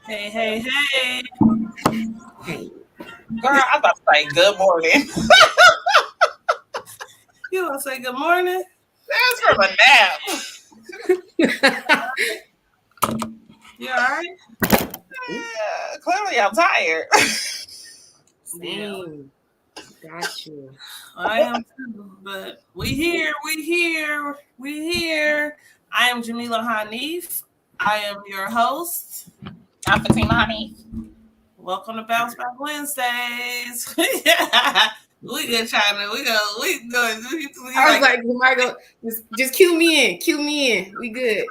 Hey, hey, hey. Hey, Girl, I about to say good morning. You want to say good morning? That's from a nap. You all right? Clearly, I'm tired. Yeah, same. Got you. I am too. But we here. I am Jamila Hanif. I am your host. I'm Fatima Honey. Welcome to Bounceback Wednesdays. Yeah, we good, China. We good. I was like, Margo, just cue me in. Cue me in. We good.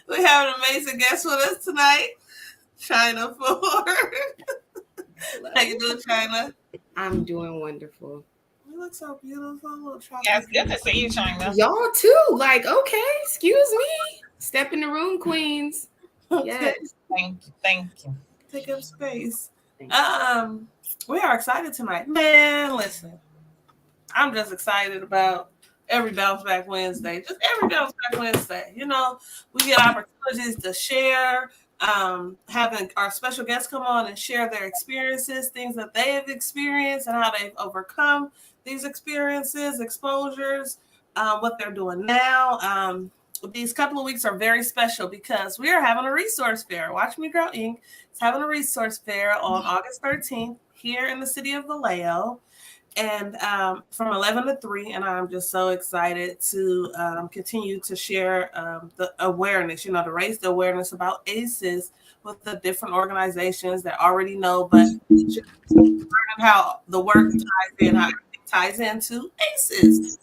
We have an amazing guest with us tonight, China Ford. How you doing, China? I'm doing wonderful. You look so beautiful, little Yeah, chocolate. it's good to see you, China. Y'all too. Like, okay, excuse me. Step in the room, queens. Okay, Yes. Thank you. Thank you. take up space. Thank you. We are excited tonight, man. Listen, I'm just excited about every Bounce Back Wednesday. Just every Bounce Back Wednesday. You know, we get opportunities to share. Having our special guests come on and share their experiences, things that they have experienced, and how they've overcome these experiences, exposures, what they're doing now. These couple of weeks are very special because we are having a resource fair. WatchMe, GrowInc is having a resource fair on August 13th here in the city of Vallejo, and from 11 to 3. And I'm just so excited to continue to share the awareness, to raise the awareness about ACEs with the different organizations that already know, but learning how the work ties in, how everything ties into ACEs.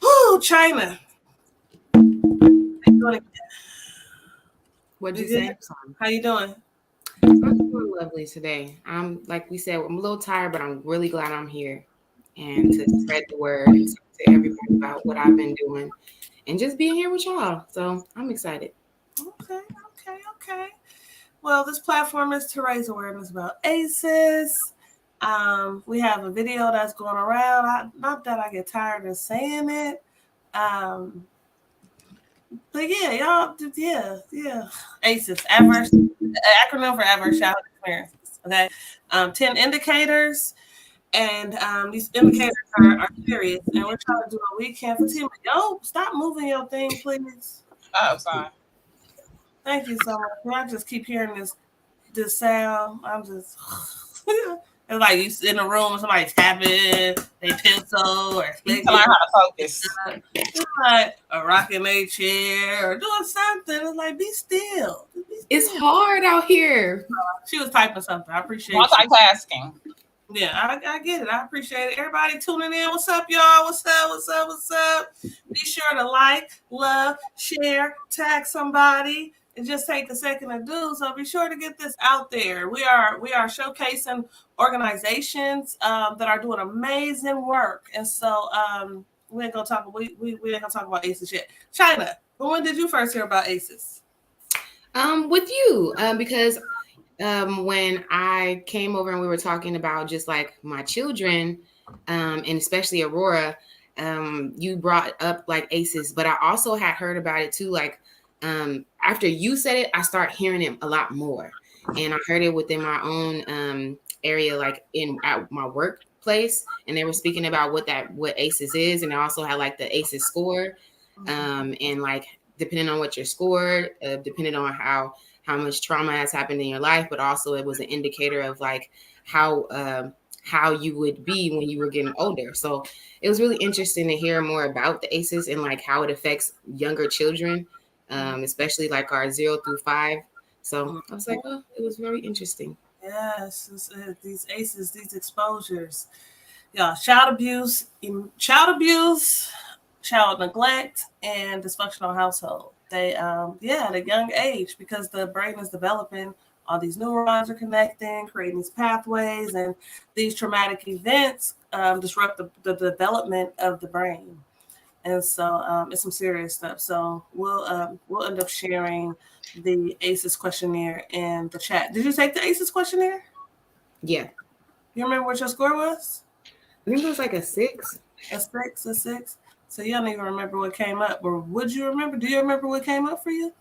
Whoo, China. What'd you say? Sorry. How you doing? I'm doing lovely today. Like we said, I'm a little tired, but I'm really glad I'm here and to spread the word and talk to everybody about what I've been doing and just being here with y'all. So I'm excited. Okay. Well, this platform is to raise awareness about ACEs. We have a video that's going around. Not that I get tired of saying it. But yeah, y'all, yeah. ACEs, adverse, acronym for adverse childhood experiences. Okay. 10 indicators. And these indicators are serious. And we're trying to do what we can for team. Yo, stop moving your thing, please. Oh, sorry. Thank you so much. I just keep hearing this sound. I'm just it's like you in a room, somebody's tapping their pencil or You clicking. can learn how to focus. It's like a rocking a chair or doing something. It's like be still. It's hard out here. She was typing something. I appreciate it. Multitasking. Yeah, I get it. I appreciate it. Everybody tuning in. What's up, y'all? What's up? Be sure to like, love, share, tag somebody. It just take a second to do. So be sure to get this out there. We are showcasing organizations that are doing amazing work. And so we ain't gonna talk about ACEs yet. China, when did you first hear about ACEs? With you, because when I came over and we were talking about just like my children, and especially Aurora, you brought up like ACEs, but I also had heard about it too. Like after you said it, I start hearing it a lot more, and I heard it within my own area, like at my workplace, and they were speaking about what ACEs is, and I also had like the ACEs score, and like depending on what you're scored, depending on how much trauma has happened in your life, but also it was an indicator of like how you would be when you were getting older. So it was really interesting to hear more about the ACEs and like how it affects younger children, especially like our 0 through 5. So I was like, oh, it was very interesting. Yes, these ACEs, these exposures. Yeah, child abuse, child neglect, and dysfunctional household. They, at a young age, because the brain is developing, all these neurons are connecting, creating these pathways, and these traumatic events disrupt the development of the brain. And so it's some serious stuff. So we'll end up sharing the Aces questionnaire in the chat. Did you take the Aces questionnaire? Yeah. You remember what your score was? I think it was like a 6. A 6. So you don't even remember what came up. Or would you remember? Do you remember what came up for you?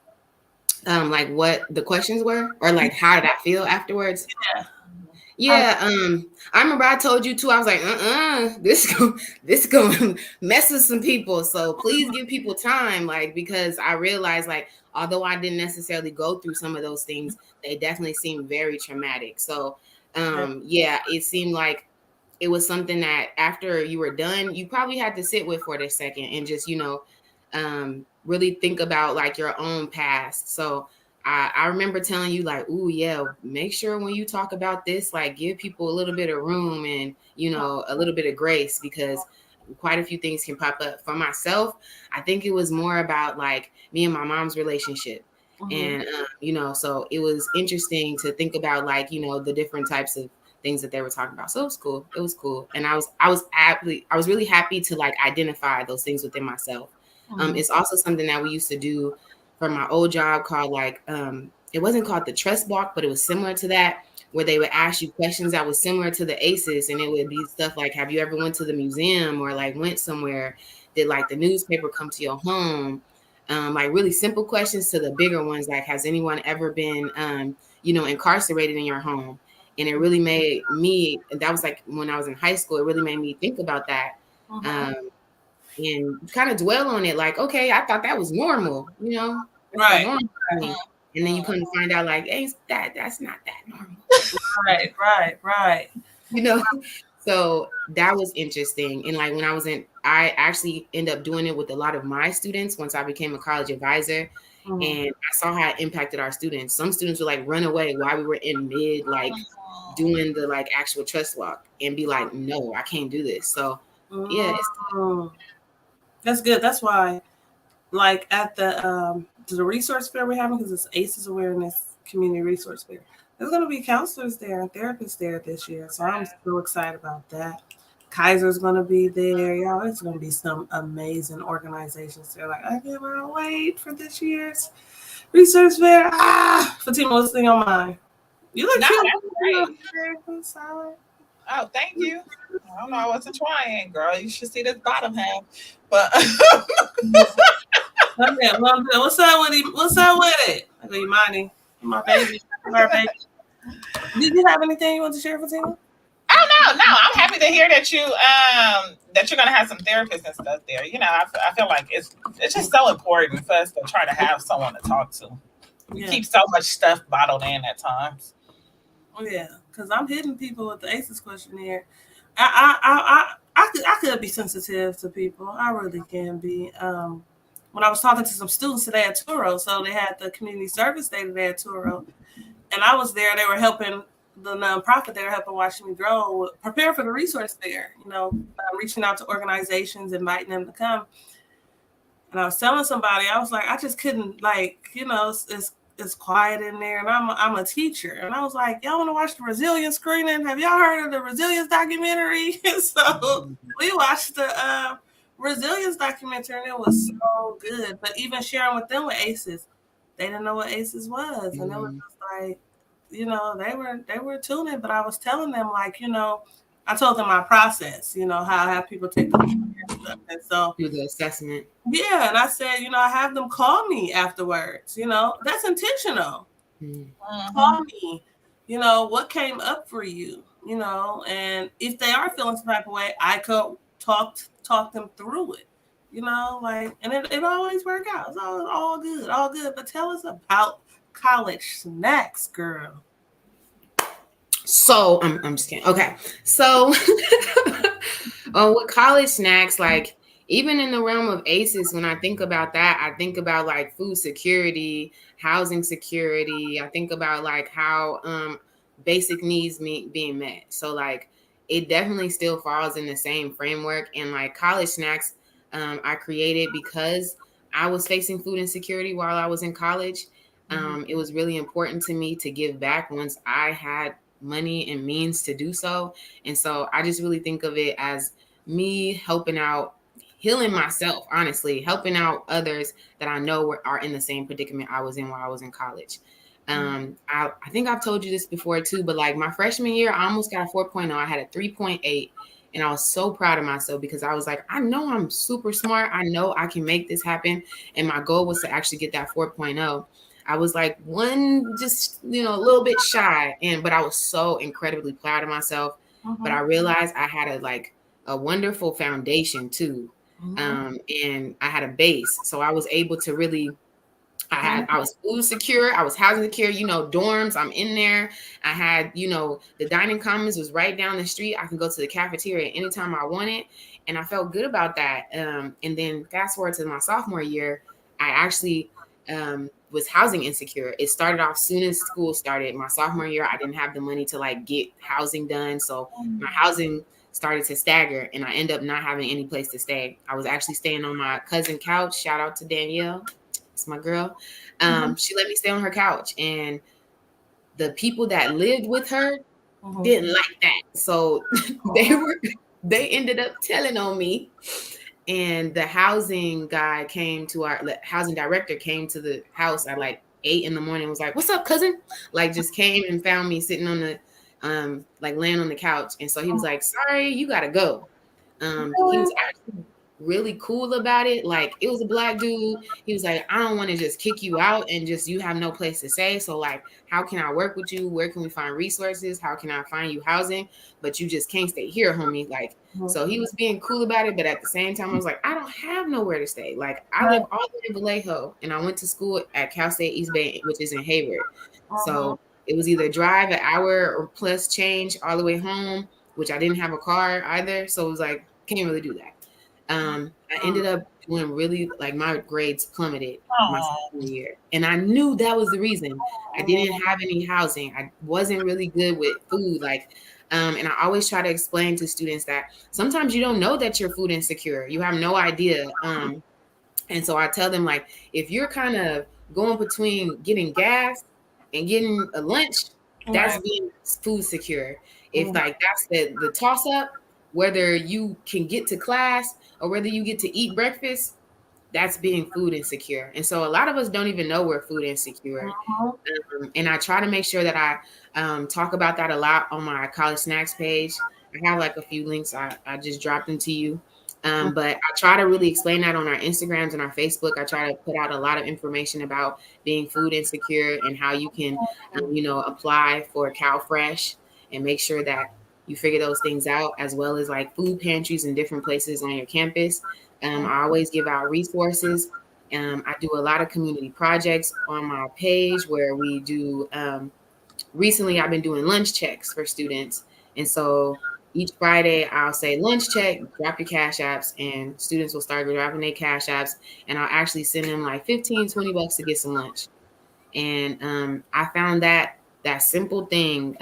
Like what the questions were, or like how did I feel afterwards? Yeah. Yeah, I remember I told you too. I was like, this going mess with some people. So please give people time, like because I realized, like, although I didn't necessarily go through some of those things, they definitely seemed very traumatic. So, yeah, it seemed like it was something that after you were done, you probably had to sit with for a second and just, really think about like your own past. So I remember telling you like, ooh, yeah, make sure when you talk about this, like give people a little bit of room and, a little bit of grace because quite a few things can pop up. For myself, I think it was more about like me and my mom's relationship. And, so it was interesting to think about like, the different types of things that they were talking about. So it was cool. It was cool. And I was really happy to like identify those things within myself. It's also something that we used to do for my old job called like, it wasn't called the trust block, but it was similar to that, where they would ask you questions that was similar to the Aces. And it would be stuff like, have you ever went to the museum or like went somewhere? Did like the newspaper come to your home? Like really simple questions to the bigger ones, like has anyone ever been, incarcerated in your home? And it really made me, that was like when I was in high school, it really made me think about that. And kind of dwell on it like, okay, I thought that was normal, that's Right. normal for me. And then you come to find out like, hey, that's not that normal. Right. So that was interesting. And like when I actually end up doing it with a lot of my students once I became a college advisor. And I saw how it impacted our students. Some students would like run away while we were in mid, like doing the like actual trust walk and be like, no, I can't do this. So yeah, that's good. That's why, like at the resource fair we're having, because it's Aces Awareness Community Resource Fair. There's going to be counselors there and therapists there this year, so I'm so excited about that. Kaiser's going to be there, y'all. It's going to be some amazing organizations there. Like I cannot wait for this year's resource fair. Fatima, what's the thing on mine? You look cute. Oh, thank you. I don't know. I wasn't trying, girl. You should see this bottom half. But What's up with him? What's up with it? I go, Imani, my baby, our baby. Did you have anything you want to share, Fatima? Oh no. I'm happy to hear that you're gonna have some therapists and stuff there. I feel like it's just so important for us to try to have someone to talk to. We keep so much stuff bottled in at times. Yeah, because I'm hitting people with the Aces questionnaire. I could be sensitive to people. I really can be. When I was talking to some students today at Turo, so they had the community service day today at Turo, and I was there. They were helping the nonprofit. They were helping WatchMe Grow prepare for the resource fair. Reaching out to organizations, inviting them to come. And I was telling somebody, I was like, I just couldn't, like, it's quiet in there, and I'm a teacher, and I was like, y'all want to watch the resilience screening? Have y'all heard of the resilience documentary? So we watched the resilience documentary, and it was so good. But even sharing with them with Aces, they didn't know what Aces was, and it was just like, they were tuning. But I was telling them, like, I told them my process, how I have people take the stuff, and so do the assessment. Yeah, and I said, I have them call me afterwards. That's intentional. Call me. What came up for you? And if they are feeling some type of way, I could talk them through it. And it always work out. It's all good. But tell us about college snacks, girl. So I'm just kidding. Okay, so with college snacks, like even in the realm of Aces, when I think about that, I think about like food security, housing security. I think about like how basic needs being met. So like it definitely still falls in the same framework. And like college snacks, I created because I was facing food insecurity while I was in college. It was really important to me to give back once I had money and means to do so. And so I just really think of it as me helping out, healing myself, honestly, helping out others that I know are in the same predicament I was in while I was in college. I think I've told you this before too, but like my freshman year, I almost got a 4.0. I had a 3.8, and I was so proud of myself because I was like, I know I'm super smart. I know I can make this happen. And my goal was to actually get that 4.0. I was like one, just, you know, a little bit shy, but I was so incredibly proud of myself. But I realized I had a wonderful foundation too. And I had a base. So I was able to really, I was food secure. I was housing secure, you know, dorms. I'm in there. I had, you know, the dining commons was right down the street. I can go to the cafeteria anytime I wanted. And I felt good about that. And then fast forward to my sophomore year, I actually was housing insecure. It started off soon as school started. My sophomore year, I didn't have the money to like get housing done. So my housing started to stagger and I ended up not having any place to stay. I was actually staying on my cousin's couch. Shout out to Danielle. It's my girl. She let me stay on her couch, and the people that lived with her didn't like that. So they ended up telling on me. And the housing guy came to the housing director came to the house at like 8 a.m. and was like, "What's up, cousin?" Like just came and found me sitting on the like laying on the couch. And so he was like, "Sorry, you gotta go." He was actually really cool about it. Like it was a black dude. He was like, "I don't want to just kick you out and just you have no place to stay. So like, how can I work with you? Where can we find resources? How can I find you housing? But you just can't stay here, homie." Like, so he was being cool about it. But at the same time, I was like, I don't have nowhere to stay. Like I live all the way in Vallejo and I went to school at Cal State East Bay, which is in Hayward. So it was either drive an hour or plus change all the way home, which I didn't have a car either. So it was like, can't really do that. I ended up doing really like my grades plummeted my sophomore year. And I knew that was the reason. I didn't have any housing. I wasn't really good with food. Like, and I always try to explain to students that sometimes you don't know that you're food insecure. You have no idea. And so I tell them, like, if you're kind of going between getting gas and getting a lunch, that's being food secure. If like that's the toss up, whether you can get to class or whether you get to eat breakfast, that's being food insecure. And so a lot of us don't even know we're food insecure. And I try to make sure that I talk about that a lot on my college snacks page. I have like a few links. I just dropped them to you. But I try to really explain that on our Instagrams and our Facebook. I try to put out a lot of information about being food insecure and how you can, you know, apply for CalFresh and make sure that you figure those things out, as well as like food pantries in different places on your campus. I always give out resources. I do a lot of community projects on my page where we do, recently I've been doing lunch checks for students. And so each Friday I'll say lunch check, drop your cash apps, and students will start dropping their cash apps. And I'll actually send them like $15-20 to get some lunch. And I found that simple thing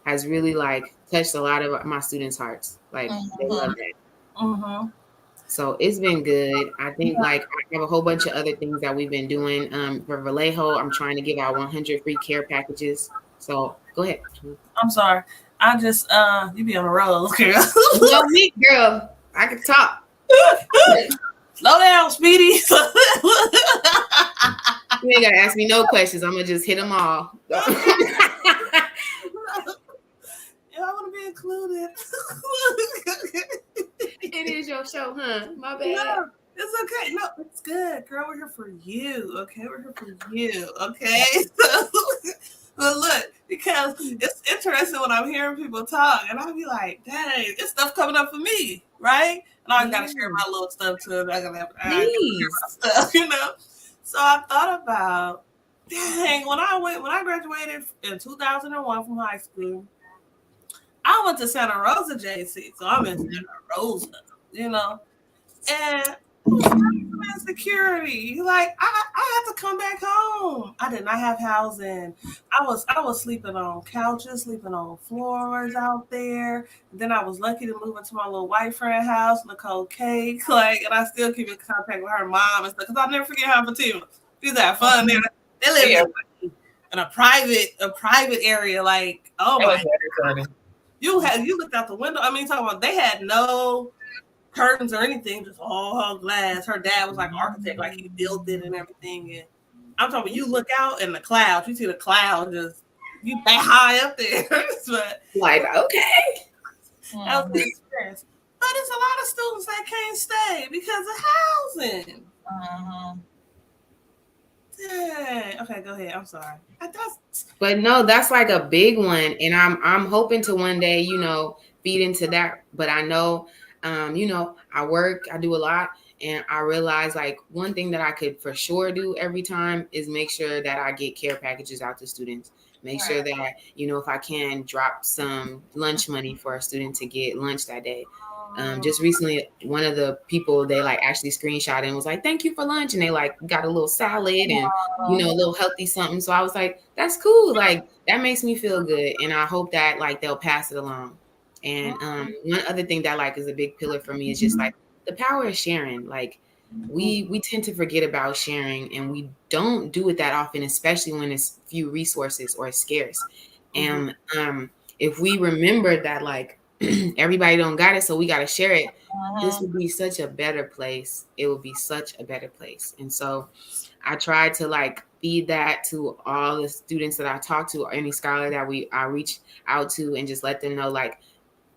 has really like touched a lot of my students' hearts. Like they love that. So it's been good. I think like I have a whole bunch of other things that we've been doing. For Vallejo, I'm trying to give out 100 free care packages. So go ahead. I'm sorry. I just you be on the road, girl. No, me, girl. I can talk. Slow down, Speedy. You ain't gotta ask me no questions. I'm gonna just hit them all. Yeah, I want to be included. It is your show, huh? My bad. No, it's okay. No, it's good, girl. We're here for you. Okay, we're here for you. Okay. But look, because it's interesting when I'm hearing people talk, and I'll be like, "Dang, it's stuff coming up for me, right?" And I gotta share my little stuff too. I gotta have stuff, you know. So I thought about, dang, when I graduated in 2001 from high school, I went to Santa Rosa JC, so I'm in Santa Rosa, you know, and insecurity. Like I had to come back home. I did not have housing. I was sleeping on couches, sleeping on floors out there. And then I was lucky to move into my little white friend house, Nicole Cake, like, and I still keep in contact with her mom and stuff because I'll never forget her Fatima. She's had fun there. They live in a private area, like, oh my God. You looked out the window. I mean, talking about they had no curtains or anything, just all glass. Her dad was like an architect, like he built it and everything. And I'm talking about you look out in the clouds, you see the clouds just you that high up there. But like, okay. That was the experience. But it's a lot of students that can't stay because of housing. Dang. Okay, go ahead. I'm sorry. But no, that's like a big one, and I'm hoping to one day, feed into that. But I know, I work, I do a lot, and I realize like one thing that I could for sure do every time is make sure that I get care packages out to students. Make sure that if I can drop some lunch money for a student to get lunch that day. Just recently, one of the people they like actually screenshot and was like, "Thank you for lunch," and they like got a little salad and a little healthy something. So I was like, "That's cool. Like that makes me feel good," and I hope that like they'll pass it along. And one other thing that like is a big pillar for me is just like the power of sharing. Like we tend to forget about sharing, and we don't do it that often, especially when it's few resources or it's scarce. And if we remember that like everybody don't got it, so we got to share it, this would be such a better place. It would be such a better place. And so I try to like feed that to all the students that I talk to, or any scholar that I reach out to, and just let them know like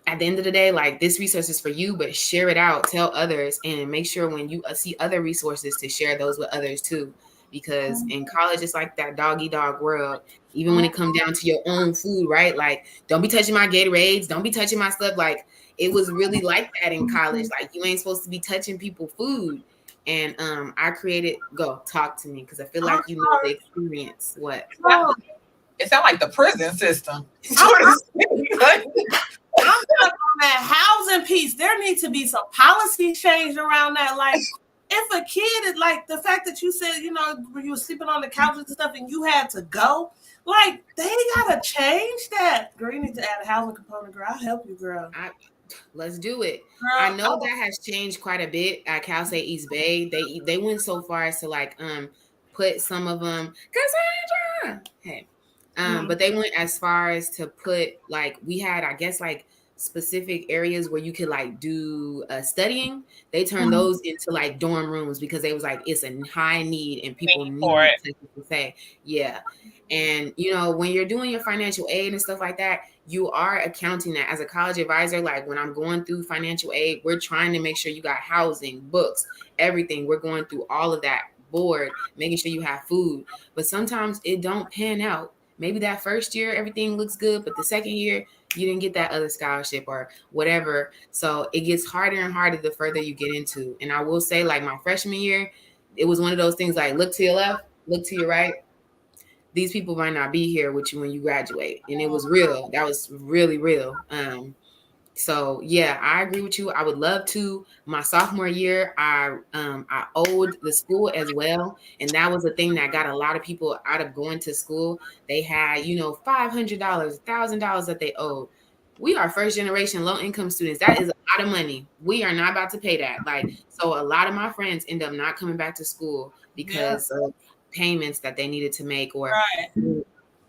at the end of the day, like this resource is for you, but share it out, tell others, and make sure when you see other resources to share those with others too. Because in college, it's like that dog eat dog world. Even when it comes down to your own food, right? Like, don't be touching my Gatorades. Don't be touching my stuff. Like, it was really like that in college. Like, you ain't supposed to be touching people's food. And I created, go talk to me, because I feel like you know the experience. What? It sounds like the prison system. I'm talking on that housing piece. There needs to be some policy change around that. Like, if a kid is like the fact that you said, when you were sleeping on the couches and stuff and you had to go, like, they gotta change that. Girl, you need to add a housing component, girl. I'll help you, girl. Let's do it. Girl, I know that has changed quite a bit at Cal State East Bay. They went so far as to like put some of them Cassandra. Hey. But they went as far as to put like we had, I guess, like specific areas where you could like do studying. They turned those into like dorm rooms because they was like it's a high need and people need it. To say, yeah. And when you're doing your financial aid and stuff like that, you are accounting that as a college advisor. Like when I'm going through financial aid, we're trying to make sure you got housing, books, everything. We're going through all of that board, making sure you have food. But sometimes it don't pan out. Maybe that first year, everything looks good, but the second year, you didn't get that other scholarship or whatever. So it gets harder and harder the further you get into. And I will say, like my freshman year, it was one of those things like look to your left, look to your right. These people might not be here with you when you graduate. And it was real. That was really real. So yeah, I agree with you. I would love to. My sophomore year, I owed the school as well, and that was a thing that got a lot of people out of going to school. They had $500, $1,000 that they owed. We are first generation low income students. That is a lot of money. We are not about to pay that. Like, so a lot of my friends end up not coming back to school because of payments that they needed to make, or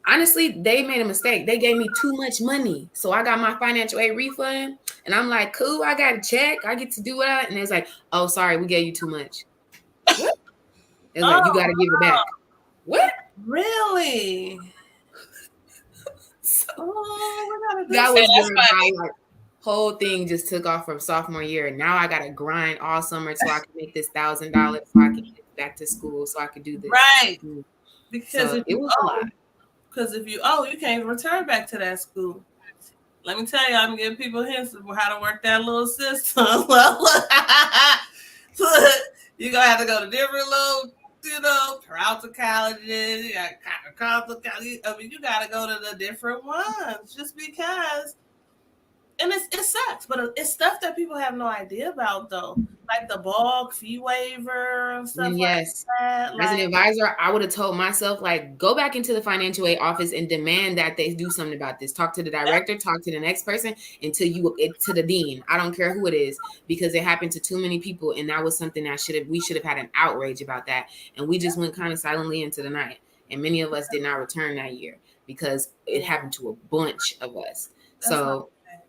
honestly, they made a mistake. They gave me too much money. So I got my financial aid refund. And I'm like, cool, I got a check. I get to do it. And it's like, oh, sorry, we gave you too much. What? It's like, you got to give it back. What? Really? So, that was when my whole thing just took off from sophomore year. And now I got to grind all summer so I can make this $1,000 so I can get back to school so I could do this. Right. Because so it was a lot. Because if you you can't return back to that school. Let me tell you, I'm giving people hints of how to work that little system. You're going to have to go to different little, Peralta colleges. You got you got to go to the different ones just because. And it sucks, but it's stuff that people have no idea about, though. Like the bulk fee waiver and stuff like that. As an advisor, I would have told myself, like, go back into the financial aid office and demand that they do something about this. Talk to the director, talk to the next person, until to the dean. I don't care who it is, because it happened to too many people, and that was something that we should have had an outrage about that. And we just went kind of silently into the night. And many of us did not return that year because it happened to a bunch of us.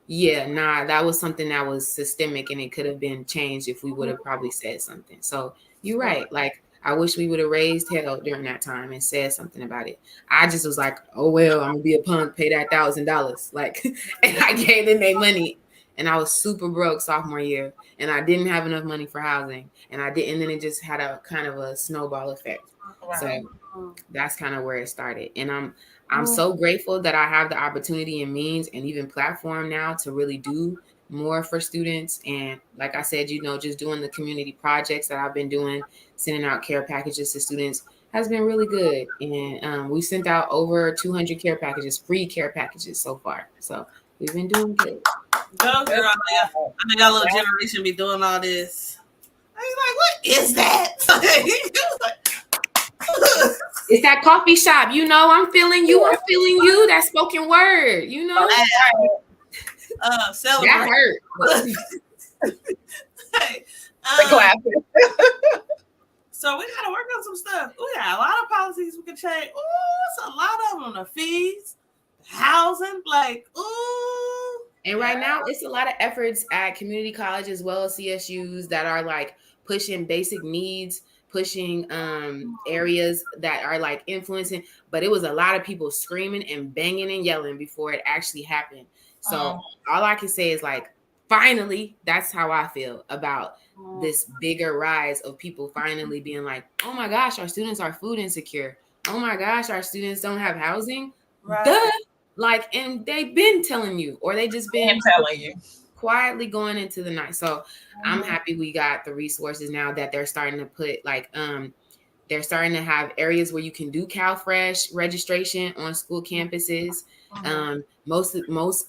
That was something that was systemic, and it could have been changed if we would have probably said something. So you're right. Like, I wish we would have raised hell during that time and said something about it. I just was like, oh, well, I'm going to be a punk, pay that $1,000. Like, and I gave them their money. and I was super broke sophomore year, and I didn't have enough money for housing, and then it just had a kind of a snowball effect. Right. So that's kind of where it started, and I'm so grateful that I have the opportunity and means and even platform now to really do more for students. And like I said, just doing the community projects that I've been doing, sending out care packages to students has been really good. And we sent out over 200 care packages, free care packages so far. So we've been doing good. Go girl. I think our little generation be doing all this. I was like, what is that? It's that coffee shop, I'm feeling you. I'm feeling you. That spoken word, Celebrate. That hurt. Hey, The glasses. so we gotta work on some stuff. We got a lot of policies we can change. Ooh, it's a lot of them. The fees, housing, like, ooh. And right now, it's a lot of efforts at community college as well as CSUs that are like pushing basic needs, pushing areas that are like influencing. But it was a lot of people screaming and banging and yelling before it actually happened. So all I can say is like, finally, that's how I feel about this bigger rise of people finally being like, oh my gosh, our students are food insecure. Oh my gosh, our students don't have housing. Right. Duh. Like, and they've been telling you, or they just been telling you quietly going into the night. So I'm happy we got the resources now that they're starting to put like, they're starting to have areas where you can do CalFresh registration on school campuses. Most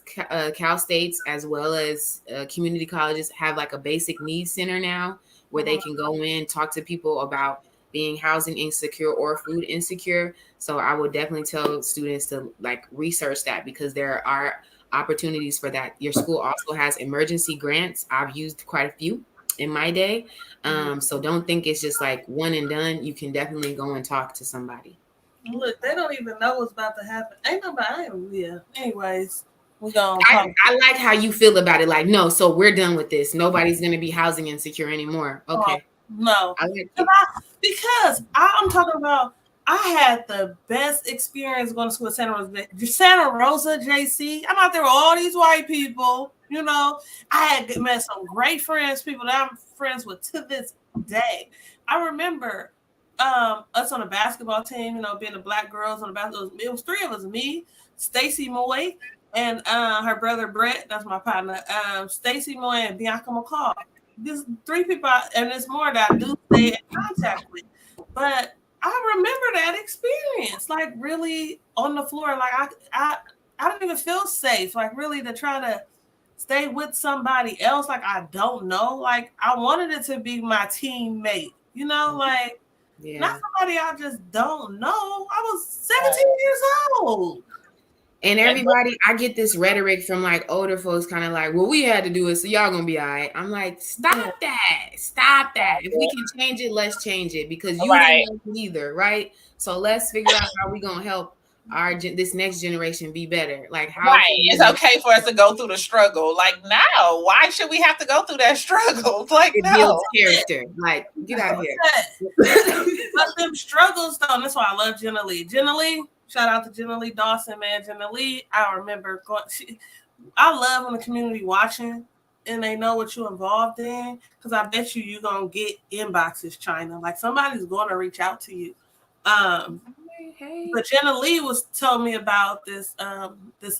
Cal States as well as community colleges have like a basic needs center now where they can go in, talk to people about being housing insecure or food insecure. So I would definitely tell students to like research that because there are opportunities for that. Your school also has emergency grants. I've used quite a few in my day. So don't think it's just like one and done. You can definitely go and talk to somebody. Look, they don't even know what's about to happen. Ain't nobody. Yeah. Anyways, we're gonna. I like how you feel about it. Like, no, so we're done with this. Nobody's gonna be housing insecure anymore. Okay. No, because I'm talking about. I had the best experience going to school at Santa Rosa, JC. I'm out there with all these white people. I had met some great friends, people that I'm friends with to this day. I remember us on the basketball team, being the black girls on the basketball. It was three of us: me, Stacy Moy, and her brother Brett. That's my partner. Stacy Moy and Bianca McCall. There's three people, and there's more that I do stay in contact with. But I remember that experience, like really on the floor. Like I didn't even feel safe. Like really to try to stay with somebody else. Like I don't know. Like I wanted it to be my teammate. Like not somebody I just don't know. I was 17 years old. And everybody, I get this rhetoric from like older folks, kind of like, well, we had to do it, so y'all gonna be all right. I'm like, stop that. If we can change it, let's change it because you didn't know either, right? So let's figure out how we gonna help this next generation be better. Like how it's okay for us to go through the struggle. Like no, why should we have to go through that struggle? Like it builds character. Like get out of here. But them struggles though, that's why I love Jenna Lee. Jenna Lee. Shout out to Jenna Lee Dawson, man. Jenna Lee, I remember I love when the community watching and they know what you're involved in because I bet you're going to get inboxes, China. Like somebody's going to reach out to you. But Jenna Lee told me about this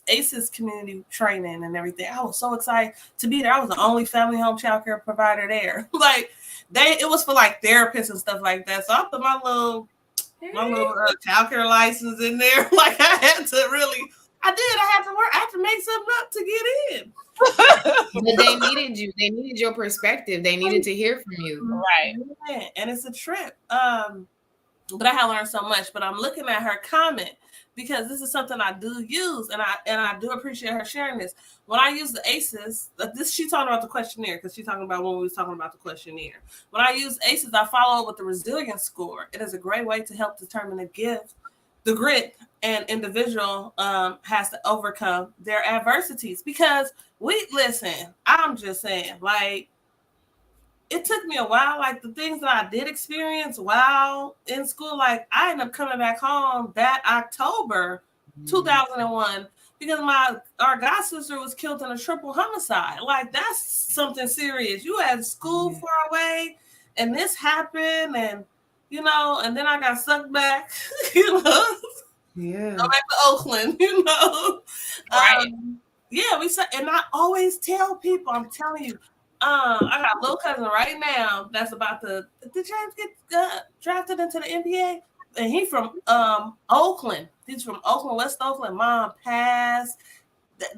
Aces community training and everything. I was so excited to be there. I was the only family home child care provider there. Like it was for like therapists and stuff like that. So I put my little child care license in there. Like I had to work. I had to make something up to get in. But they needed you. They needed your perspective. They needed to hear from you. Right. Yeah, and it's a trip. But I have learned so much. But I'm looking at her comment because this is something I do use, and I do appreciate her sharing this. When I use the ACEs, she's talking about the questionnaire because she's talking about when we was talking about the questionnaire. When I use ACEs, I follow up with the resilience score. It is a great way to help determine the grit an individual has to overcome their adversities. Because I'm just saying, like, it took me a while. Like the things that I did experience while in school, like I ended up coming back home that October 2001 because our god sister was killed in a triple homicide. Like, that's something serious. You had school far away, and this happened, and and then I got sucked back. Yeah. Go back to Oakland. Right. Yeah, we said, and I always tell people, I'm telling you, I got a little cousin right now that's about to. Did James get drafted into the NBA? And he from Oakland. He's from Oakland, West Oakland. Mom passed.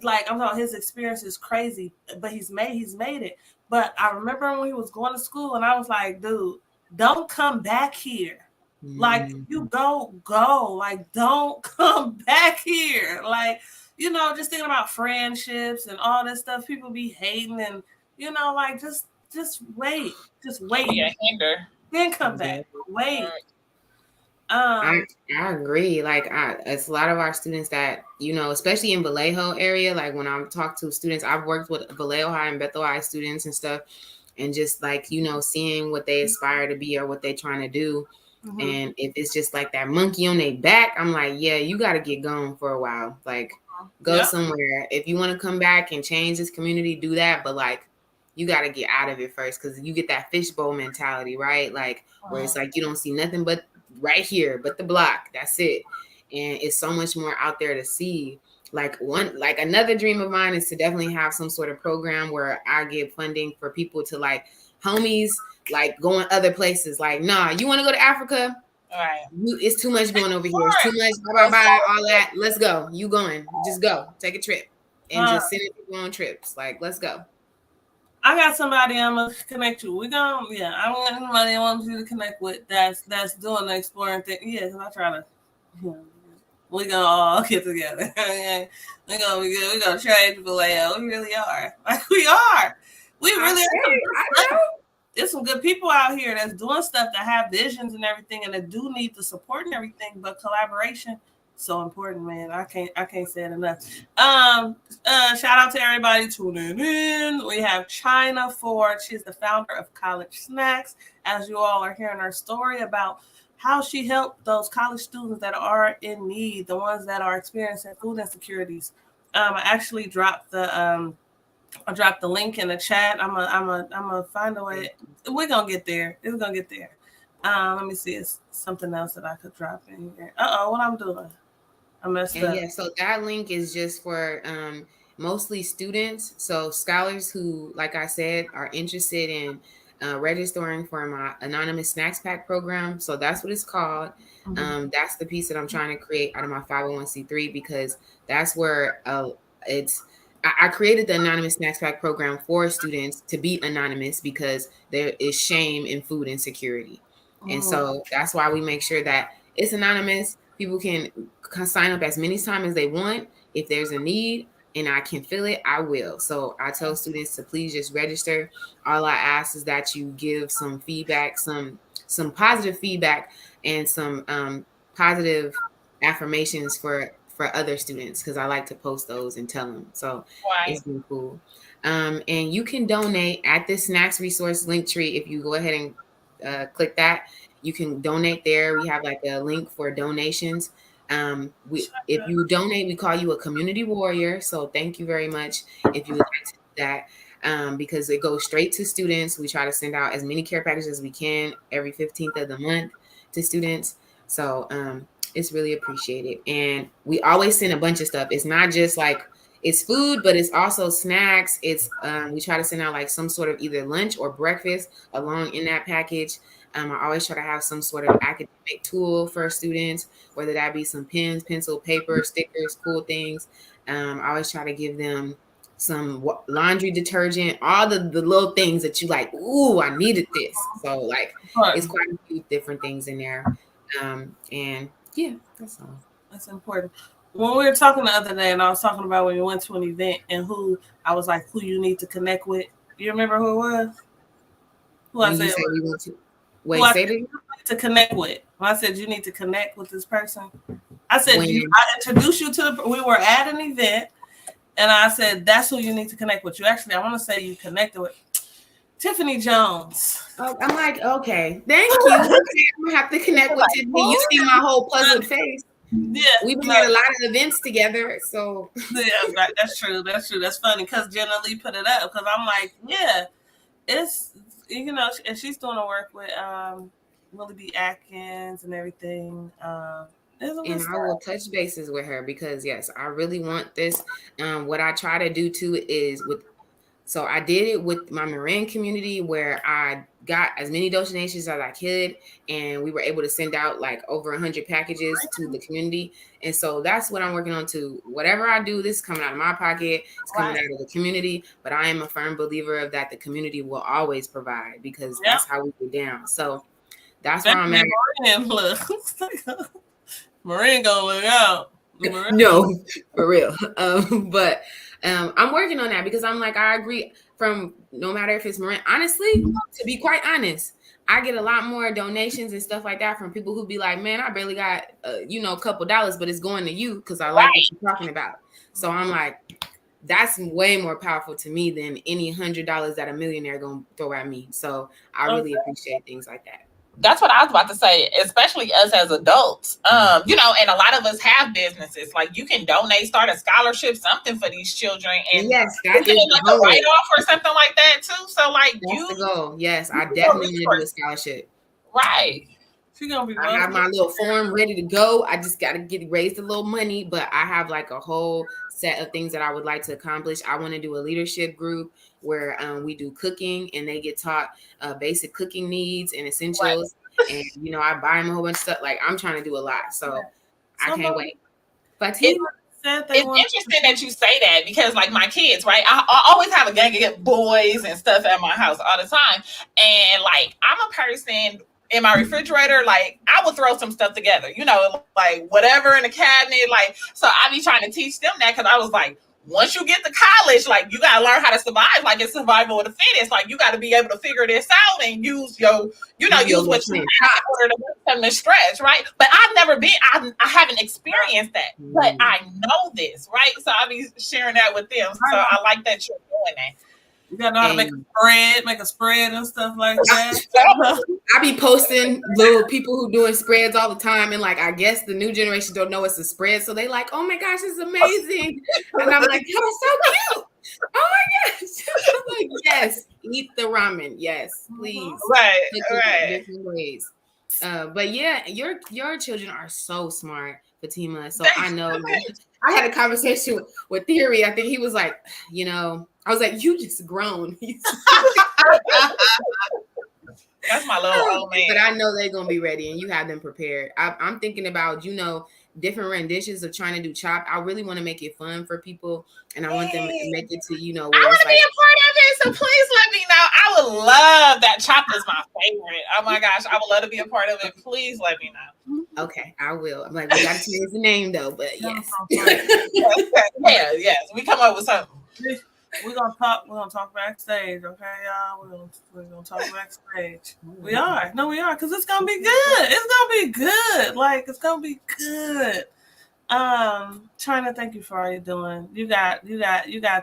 Like, I'm talking, his experience is crazy, but he's made it. But I remember when he was going to school, and I was like, dude, don't come back here. Like, you go. Like, don't come back here. Like, just thinking about friendships and all this stuff. People be hating, and like, just wait. Just wait. Yeah, hinder. Then come back. Wait. I agree. Like, it's a lot of our students that, especially in Vallejo area, like when I talk to students, I've worked with Vallejo High and Bethel High students and stuff, and just like, seeing what they aspire to be or what they're trying to do. Mm-hmm. And if it's just like that monkey on their back, I'm like, yeah, you got to get going for a while. Like, go somewhere. If you want to come back and change this community, do that. But like, you got to get out of it first, because you get that fishbowl mentality, right? Like, where it's like you don't see nothing but right here, but the block. That's it. And it's so much more out there to see. Like, another dream of mine is to definitely have some sort of program where I give funding for people to, like, homies, like, going other places. Like, nah, you want to go to Africa? All right. It's too much going over here. It's too much, bye, all that. Let's go. You going. Just go. Take a trip. And just send people on trips. Like, let's go. I got somebody I'm gonna connect you. I want anybody I want you to connect with that's doing the exploring thing. Yeah, because I try to. We gonna all get together. We're gonna be good. We're gonna trade Vallejo. We really are. Like, we are. We really are. There's some good people out here that's doing stuff, that have visions and everything, and that do need the support and everything. But collaboration, so important, man. I can't say it enough. Shout out to everybody tuning in. We have China Ford. She's the founder of College Snacks. As you all are hearing her story about how she helped those college students that are in need, the ones that are experiencing food insecurities. I actually dropped the link in the chat. I'm gonna find a way. We're gonna get there. It's gonna get there. Let me see. It's something else that I could drop in here. What I'm doing. I messed up. Yeah, so that link is just for mostly students. So scholars who, like I said, are interested in registering for my Anonymous Snacks Pack program. So that's what it's called. Mm-hmm. That's the piece that I'm trying to create out of my 501c3, because that's where I created the Anonymous Snacks Pack program for students to be anonymous, because there is shame in food insecurity. Mm-hmm. And so that's why we make sure that it's anonymous. People can sign up as many times as they want. If there's a need and I can fill it, I will. So I tell students to please just register. All I ask is that you give some feedback, some positive feedback, and some positive affirmations for other students, because I like to post those and tell them. So It's been cool. And you can donate at this Snacks Resource link tree. If you go ahead and click that, you can donate there. We have like a link for donations. If you donate, we call you a community warrior. So thank you very much if you would like to do that, because it goes straight to students. We try to send out as many care packages as we can every 15th of the month to students. So it's really appreciated. And we always send a bunch of stuff. It's not just like it's food, but it's also snacks. It's we try to send out like some sort of either lunch or breakfast along in that package. I always try to have some sort of academic tool for students, whether that be some pens, pencil, paper, stickers, cool things. I always try to give them some laundry detergent, all the little things that you like, ooh, I needed this. So like it's quite a few different things in there. And yeah, that's all. That's important. When we were talking the other day, and I was talking about when we went to an event and who I was like, who you need to connect with. You remember who it was? Who I said we went to? Wait, say it to connect with. When I said you need to connect with this person, I said I introduced you to we were at an event, and I said that's who you need to connect with. I want to say you connected with Tiffany Jones. Oh, I'm like, okay, thank you. I'm gonna have to connect with Tiffany. You see my whole puzzled face. Yeah, We've been at a lot of events together, so yeah, right. That's true. That's funny because Jenna Lee put it up because I'm like, yeah, it's and she's doing the work with Willie B. Atkins and everything. and I will touch bases with her because yes, I really want this. What I try to do too is so I did it with my Marin community where I got as many donations as I could, and we were able to send out like over 100 packages to the community. And so that's what I'm working on too. Whatever I do, this is coming out of my pocket, it's coming out of the community, but I am a firm believer of that the community will always provide because that's how we get down. So that's where I'm at. Marin gonna look out. No, for real. But I'm working on that because I'm like, I agree from no matter if it's Marin. Honestly, to be quite honest, I get a lot more donations and stuff like that from people who be like, man, I barely got, a couple dollars, but it's going to you because I like what you're talking about. So I'm like, that's way more powerful to me than any $100 that a millionaire gonna throw at me. So I really appreciate things like that. That's what I was about to say, especially us as adults. And a lot of us have businesses. Like you can donate, start a scholarship, something for these children, and yes, that is like a write-off or something like that too. So like that's the goal. Yes, I definitely need to do a scholarship. Right. I have my little form ready to go. I just got to raise a little money, but I have like a whole set of things that I would like to accomplish. I want to do a leadership group where we do cooking and they get taught basic cooking needs and essentials. Right. And, I buy them a whole bunch of stuff. Like I'm trying to do a lot. So I can't wait. But it's interesting that you say that because like my kids, right? I always have a gang of boys and stuff at my house all the time. And like, I'm a person in my refrigerator, like I would throw some stuff together, like whatever in the cabinet. Like, so I be trying to teach them that because I was like, once you get to college, like you gotta learn how to survive, like it's survival of the fittest. Like you gotta be able to figure this out and use use what you have in order to make something stretch, right? But I've never been, I haven't experienced that, but I know this, right? So I'll be sharing that with them. So I like that you're doing that. You gotta know how to make a spread and stuff like that. I be posting little people who doing spreads all the time, and like I guess the new generation don't know it's a spread, so they like, oh my gosh, it's amazing, and I'm like, oh, it's so cute. Oh my gosh, I'm like, yes, eat the ramen, yes, please, right. Different ways. But yeah, your children are so smart, Fatima. So I know. Like, I had a conversation with Theory. I think he was like, I was like, you just grown. That's my little old man. But I know they're gonna be ready, and you have them prepared. I'm thinking about different renditions of trying to do Chopped. I really want to make it fun for people, and I want them to make it to where I want to be a part of it. So please let me know. I would love that. Chopped is my favorite. Oh my gosh, I would love to be a part of it. Please let me know. Okay, I will. I'm like, we got to change the name though, but yes. yes, we come up with something. We're gonna talk backstage, okay, y'all? We're gonna talk backstage. We are, because it's gonna be good. It's gonna be good. Like it's gonna be good. Trying to thank you for all you're doing. You got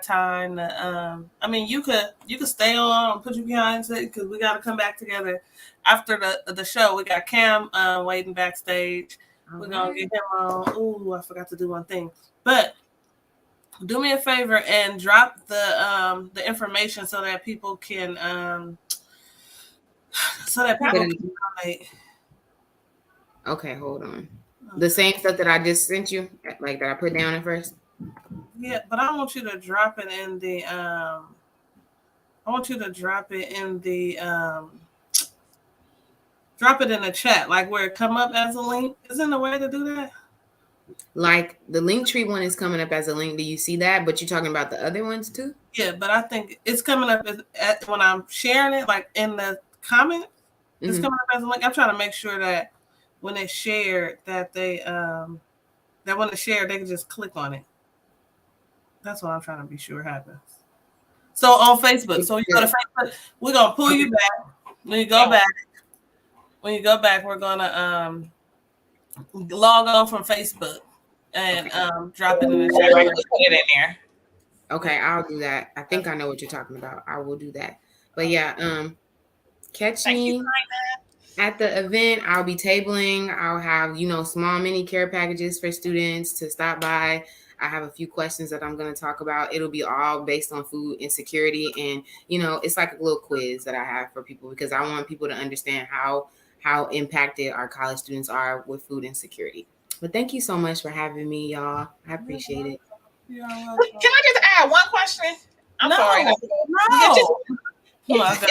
time to you could stay on and put you behind it because we gotta come back together after the show. We got Cam waiting backstage. We're gonna get him on. Ooh, I forgot to do one thing, but do me a favor and drop the information so that people can donate. Okay, hold on. The same stuff that I just sent you, like that I put down at first. Yeah, but I want you to drop it in the drop it in the chat, like where it come up as a link. Isn't there a way to do that? Like the Linktree one is coming up as a link. Do you see that? But you're talking about the other ones too? Yeah, but I think it's coming up when I'm sharing it, like in the comment. It's coming up as a link. I'm trying to make sure that when they share that they they can just click on it. That's what I'm trying to be sure happens. So on Facebook, so you go to Facebook, we're gonna pull you back. When you go back, we're gonna log on from Facebook and drop it in the chat. Put it in there. Okay, I'll do that. I think I know what you're talking about. I will do that. But yeah, catch me. At the event, I'll be tabling. I'll have, small mini care packages for students to stop by. I have a few questions that I'm going to talk about. It'll be all based on food insecurity. And, it's like a little quiz that I have for people because I want people to understand how impacted our college students are with food insecurity. But thank you so much for having me, y'all. I appreciate it. You're Can welcome. I just add one question? I'm sorry. No. My God.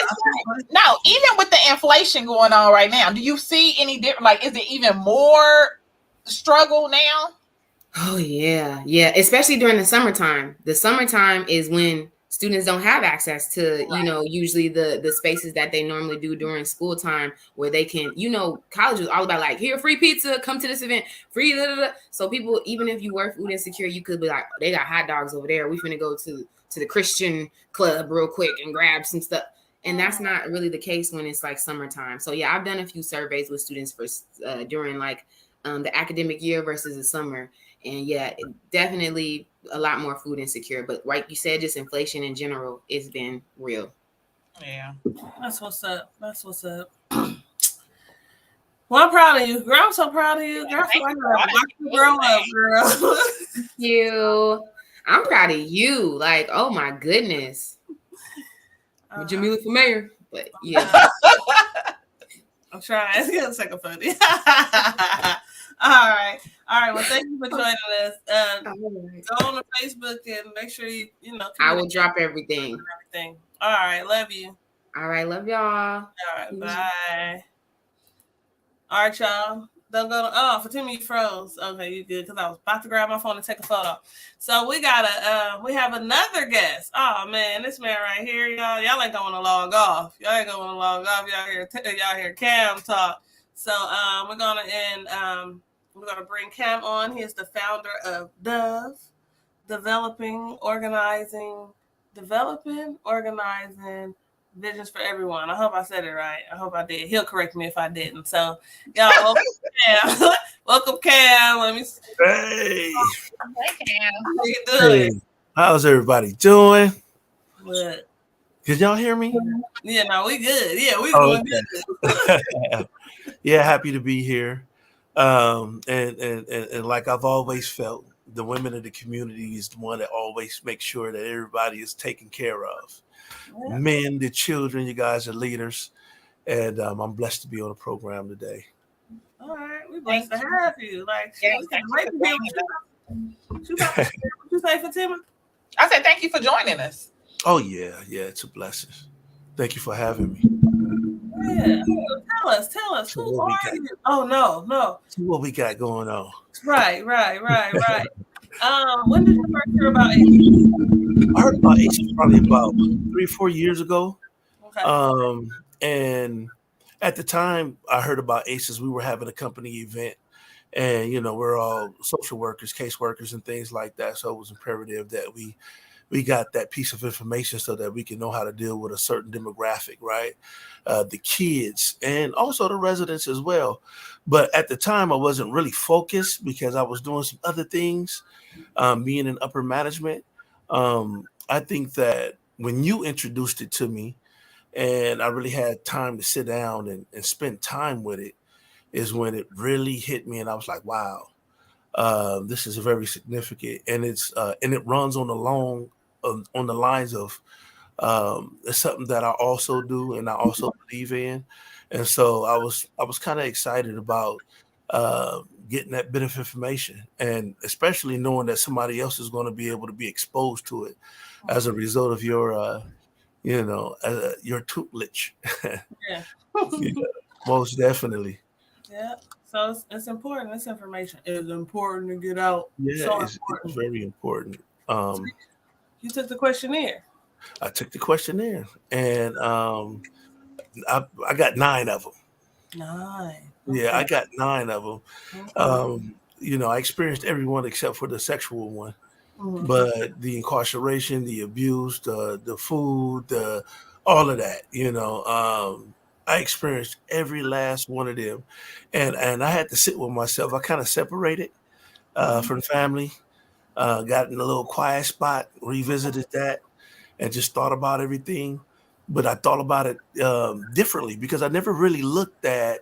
Now, even with the inflation going on right now, do you see any different? Like, is it even more struggle now? Oh yeah. Especially during the summertime. The summertime is when students don't have access to, usually the spaces that they normally do during school time where they can, college is all about like, here, free pizza, come to this event, free. Blah, blah, blah. So people, even if you were food insecure, you could be like, they got hot dogs over there. We finna go to the Christian club real quick and grab some stuff. And that's not really the case when it's like summertime. So yeah, I've done a few surveys with students for during like the academic year versus the summer. And yeah, definitely a lot more food insecure. But like you said, just inflation in general, it's been real. Yeah. That's what's up. Well, I'm proud of you, girl. I'm so proud of you, girl. I feel like I have to watch you grow up, girl. Thank you. I'm proud of you. Like, oh my goodness. Jamila for mayor. But yeah. I'm trying. It's getting second funny. All right. Well, thank you for joining us. Go on to Facebook and make sure you I will drop everything. All right. Love you. All right. Love y'all. All right. Bye. All right, y'all. Don't go to Fatima, you froze. Okay, you good, because I was about to grab my phone and take a photo. So we have another guest. Oh man, this man right here, y'all ain't going to log off. Y'all hear Cam talk. So we're gonna bring Cam on. He is the founder of Dove, developing, organizing visions for everyone. I hope I said it right. I hope I did. He'll correct me if I didn't. So, y'all, welcome Cam. Welcome, Cam. Let me. Hey. Hey, Cam. How you doing? Hey. How's everybody doing? Good. Did y'all hear me? Yeah, no, we good. Yeah, we doing good. Yeah, happy to be here. And like I've always felt, the women of the community is the one that always makes sure that everybody is taken care of. Yeah. Men, the children, you guys are leaders, and I'm blessed to be on the program today. All right, we're blessed to have you. Like, we can't wait to hear what you say, Fatima? I said thank you for joining us. Oh yeah, it's a blessing. Thank you for having me. Yeah, so tell us, who are you? Oh no. What we got going on? Right. When did you first hear about Aces? I heard about Aces probably about 3-4 years ago. Okay. And at the time I heard about Aces, we were having a company event, and we're all social workers, case workers, and things like that. So it was imperative that we got that piece of information so that we can know how to deal with a certain demographic, right? The kids and also the residents as well. But at the time, I wasn't really focused because I was doing some other things, being in upper management. I think that when you introduced it to me and I really had time to sit down and spend time with it, is when it really hit me. And I was like, wow, this is very significant. And it runs on the lines of it's something that I also do and I also believe in. And so I was kind of excited about getting that bit of information, and especially knowing that somebody else is going to be able to be exposed to it as a result of your your tutelage. Yeah. Most definitely. Yeah. So it's important. This information is important to get out. Yeah, so it's very important. You took the questionnaire. I took the questionnaire, and I got 9 of them. 9. Yeah, okay. I got 9 of them. Okay. I experienced every one except for the sexual one. Mm-hmm. But the incarceration, the abuse, the food, all of that, I experienced every last one of them. And I had to sit with myself. I kind of separated from family, got in a little quiet spot, revisited that, and just thought about everything. but I thought about it differently because I never really looked at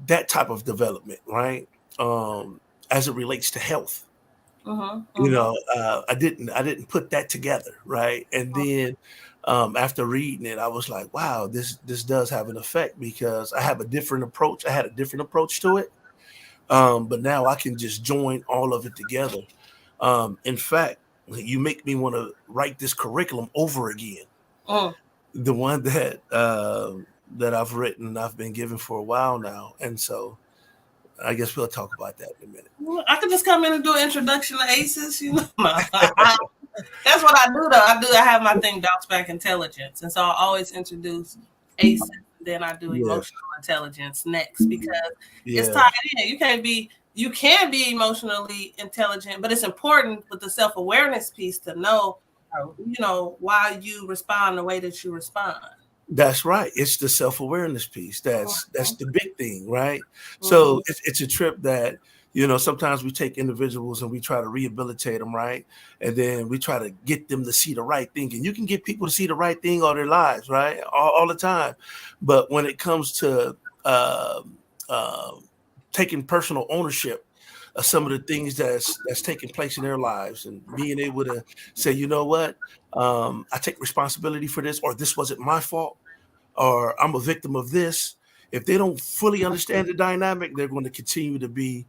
that type of development, right? As it relates to health. I didn't put that together, right? And then after reading it, I was like, wow, this does have an effect because I have a different approach. I had a different approach to it, but now I can just join all of it together. In fact, you make me want to write this curriculum over again. The one that I've written, I've been given for a while now, and so I guess we'll talk about that in a minute. I could just come in and do an introduction to Aces, you know. That's what I do, though. I have my thing, Bounceback Intelligence, and so I always introduce Aces. Then I do emotional intelligence next because it's tied in. You can be emotionally intelligent, but it's important with the self-awareness piece to know, why you respond the way that you respond. That's right. It's the self-awareness piece. That's the big thing, right? So it's a trip that, sometimes we take individuals and we try to rehabilitate them, right? And then we try to get them to see the right thing. And you can get people to see the right thing all their lives, right? All the time. But when it comes to taking personal ownership of some of the things that's taking place in their lives and being able to say, you know what, I take responsibility for this, or this wasn't my fault, or I'm a victim of this. If they don't fully understand the dynamic, they're going to continue to be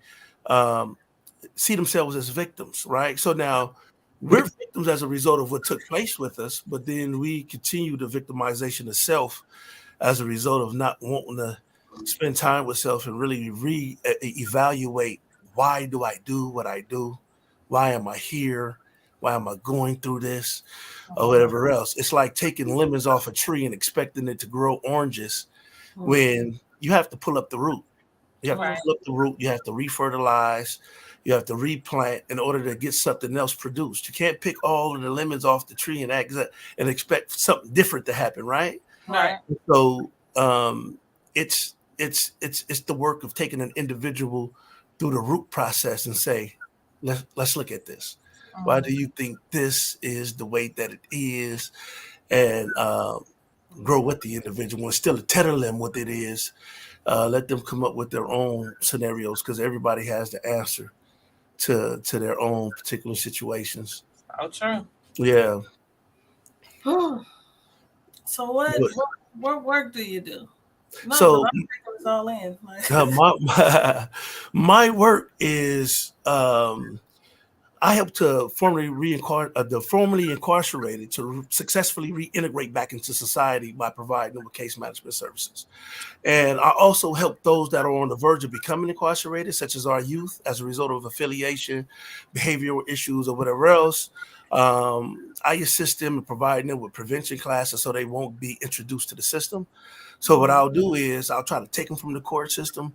see themselves as victims, right? So now we're victims as a result of what took place with us, but then we continue the victimization of self as a result of not wanting to spend time with self and really evaluate, why do I do what I do? Why am I here? Why am I going through this? Or whatever else. It's like taking lemons off a tree and expecting it to grow oranges when you have to pull up the root. You have to pull up the root. You have to refertilize. You have to replant in order to get something else produced. You can't pick all of the lemons off the tree and expect something different to happen, right? Right. So it's the work of taking an individual through the root process and say, let's look at this. Why do you think this is the way that it is? And grow with the individual and still tell them what it is. Let them come up with their own scenarios because everybody has the answer to their own particular situations. Oh, true. Yeah. So what work do you do? No, So I'm taking this all in. my work is I help to the formerly incarcerated to successfully reintegrate back into society by providing them with case management services. And I also help those that are on the verge of becoming incarcerated, such as our youth, as a result of affiliation, behavioral issues, or whatever else. I assist them in providing them with prevention classes so they won't be introduced to the system. So what I'll do is I'll try to take them from the court system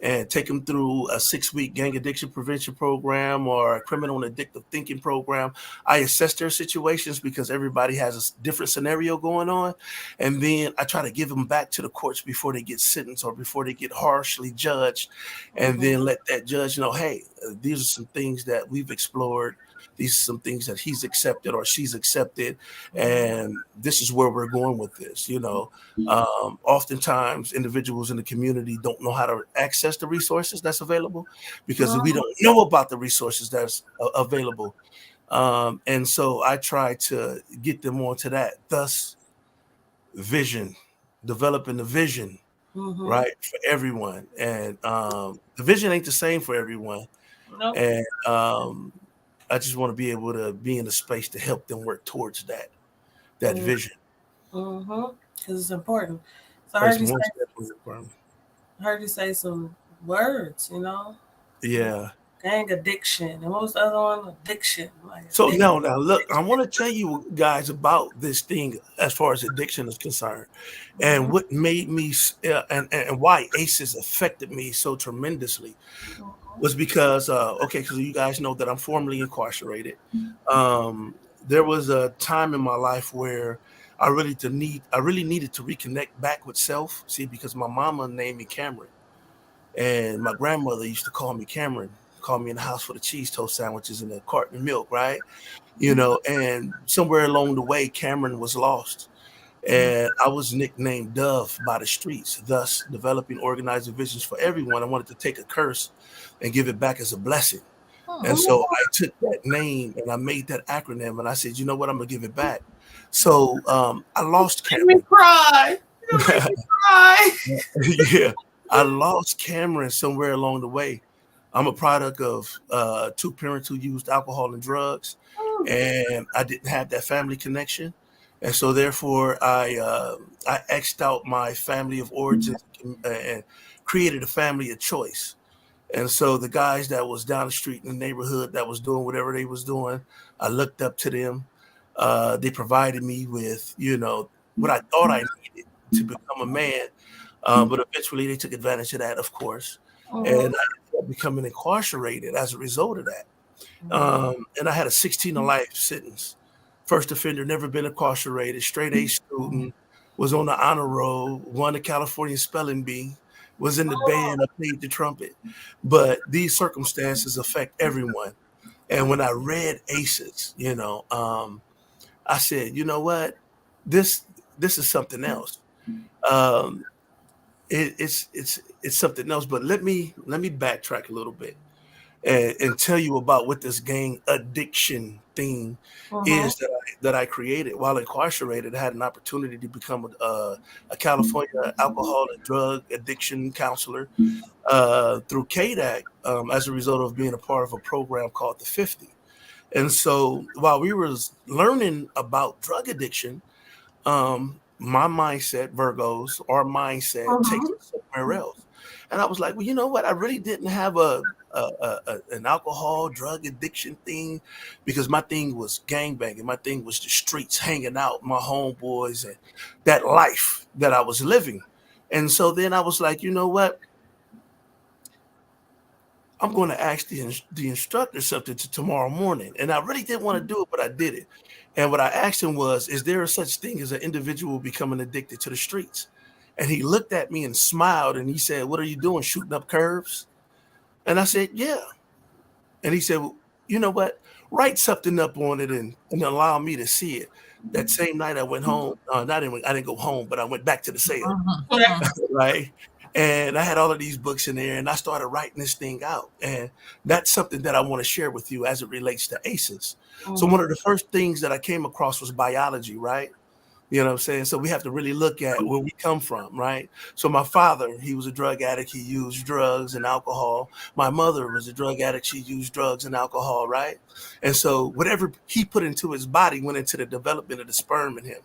and take them through a 6-week gang addiction prevention program or a criminal and addictive thinking program. I assess their situations because everybody has a different scenario going on. And then I try to give them back to the courts before they get sentenced or before they get harshly judged. And then let that judge know, hey, these are some things that we've explored. These are some things that he's accepted or she's accepted. And this is where we're going with this. Oftentimes individuals in the community don't know how to access the resources that's available because we don't know about the resources that's available. And so I try to get them onto that. Thus, developing the vision, right, for everyone. And the vision ain't the same for everyone. Nope. And I just want to be able to be in a space to help them work towards that vision. Because it's important. So I heard you say some words, Yeah. Gang addiction. And what was the other one? Addiction. So now look, I want to tell you guys about this thing as far as addiction is concerned, and what made me and why ACEs affected me so tremendously was because because you guys know that I'm formerly incarcerated. There was a time in my life where I really needed to reconnect back with self. See, because my mama named me Cameron, and my grandmother used to call me Cameron. Call me in the house for the cheese toast sandwiches and a carton of milk, right? And somewhere along the way, Cameron was lost. And I was nicknamed Dove by the streets, thus developing organizing visions for everyone. I wanted to take a curse and give it back as a blessing. And so I took that name and I made that acronym and I said, you know what, I'm gonna give it back. So I lost Make me Cameron. cry. You're gonna make me cry. Yeah, I lost Cameron somewhere along the way. I'm a product of two parents who used alcohol and drugs, and I didn't have that family connection, and so therefore I X'd out my family of origins and created a family of choice. And so the guys that was down the street in the neighborhood that was doing whatever they was doing, I looked up to them. They provided me with, what I thought I needed to become a man. But eventually they took advantage of that, of course. And I ended up becoming incarcerated as a result of that. And I had a 16 to life sentence. First offender, never been incarcerated, straight A student, was on the honor roll, won the California spelling bee, was in the band, I played the trumpet. But these circumstances affect everyone. And when I read Aces, I said, you know what? This is something else. Um, it's something else. But let me backtrack a little bit and tell you about what this gang addiction thing is that I created while incarcerated. I had an opportunity to become a California alcohol and drug addiction counselor through KDAC as a result of being a part of a program called the 50. And so while we were learning about drug addiction, my mindset, Virgos, our mindset takes us somewhere else. And I was like, well, you know what? I really didn't have an alcohol drug addiction thing because my thing was gangbanging. My thing was the streets, hanging out, my homeboys, and that life that I was living. And so then I was like, you know what? I'm going to ask the instructor something to tomorrow morning. And I really didn't want to do it, but I did it. And what I asked him was, is there a such thing as an individual becoming addicted to the streets? And he looked at me and smiled and he said, what are you doing? Shooting up curves? And I said, yeah. And he said, well, you know what? Write something up on it and allow me to see it. That same night I went home. I didn't go home, but I went back to the cell. Right. And I had all of these books in there and I started writing this thing out. And that's something that I want to share with you as it relates to ACEs. So one of the first things that I came across was biology, right? You know what I'm saying? So we have to really look at where we come from, right? So my father, he was a drug addict. He used drugs and alcohol. My mother was a drug addict. She used drugs and alcohol, right? And so whatever he put into his body went into the development of the sperm in him.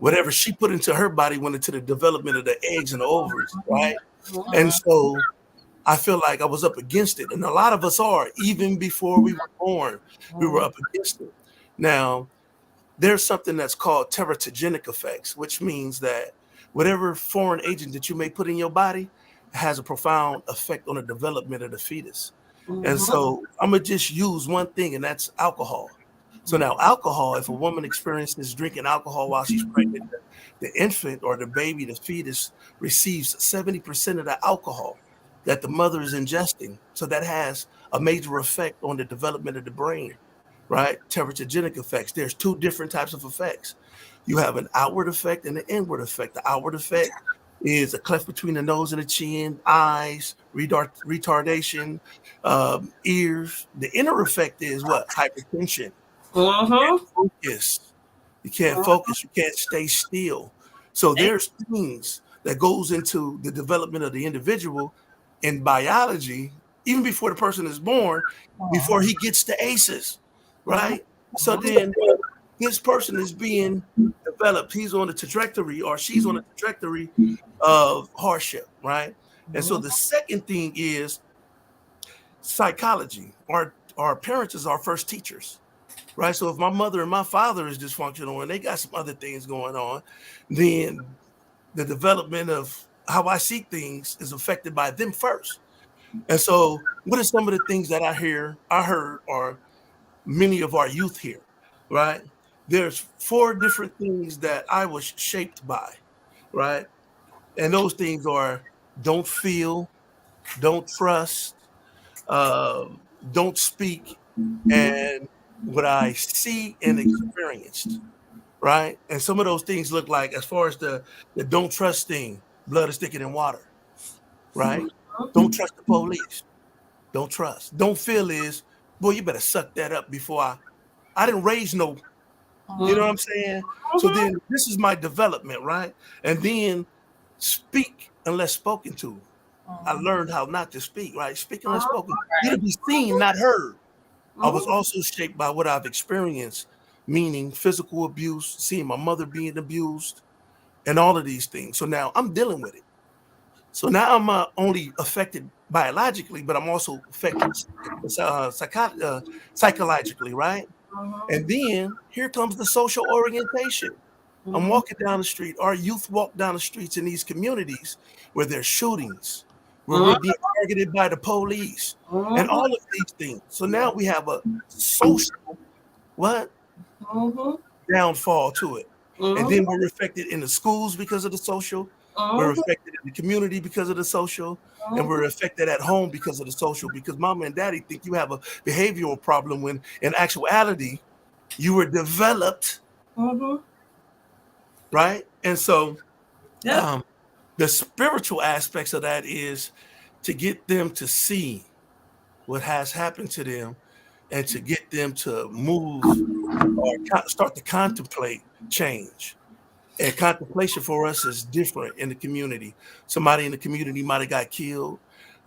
Whatever she put into her body went into the development of the eggs and the ovaries, right? And so I feel like I was up against it. And a lot of us are, even before we were born, we were up against it. Now, there's something that's called teratogenic effects, which means that whatever foreign agent that you may put in your body has a profound effect on the development of the fetus. And so I'm going to just use one thing, and that's alcohol. So now alcohol, if a woman experiences drinking alcohol while she's pregnant, the infant or the baby, the fetus, receives 70% of the alcohol that the mother is ingesting. So that has a major effect on the development of the brain, right? Teratogenic effects. There's two different types of effects. You have an outward effect and an inward effect. The outward effect is a cleft between the nose and the chin, eyes, retardation, ears. The inner effect is what? Hypertension. Focus. You can't focus. You can't stay still. So there's things that goes into the development of the individual in biology, even before the person is born, before he gets to ACEs, right? So then this person is being developed. He's on the trajectory or she's on the trajectory of hardship, right? And so the second thing is psychology. Our parents is our first teachers. Right. So if my mother and my father is dysfunctional and they got some other things going on, then the development of how I see things is affected by them first. And so what are some of the things that I heard, or many of our youth here, right? There's 4 different things that I was shaped by, right? And those things are don't feel, don't trust, don't speak, and what I see and experienced. right? And some of those things look like, as far as the don't trust thing, blood is thicker than water, right? Don't trust the police. Don't trust. Don't feel is, boy, you better suck that up before I didn't raise no, you know what I'm saying? So then this is my development, right? And then speak unless spoken to. I learned how not to speak, right? Speak unless spoken. You to be seen, not heard. I was also shaped by what I've experienced, meaning physical abuse, seeing my mother being abused, and all of these things. So now I'm dealing with it. So now I'm only affected biologically, but I'm also affected psychologically, right? And then here comes the social orientation. I'm walking down the street. Our youth walk down the streets in these communities where there's shootings, where we're being targeted by the police, and all of these things. So now we have a social downfall to it. And then we're affected in the schools because of the social. We're affected in the community because of the social, and we're affected at home because of the social, because mama and daddy think you have a behavioral problem when in actuality you were developed, right? And so the spiritual aspects of that is to get them to see what has happened to them and to get them to move or start to contemplate change. And contemplation for us is different in the community. Somebody in the community might have got killed.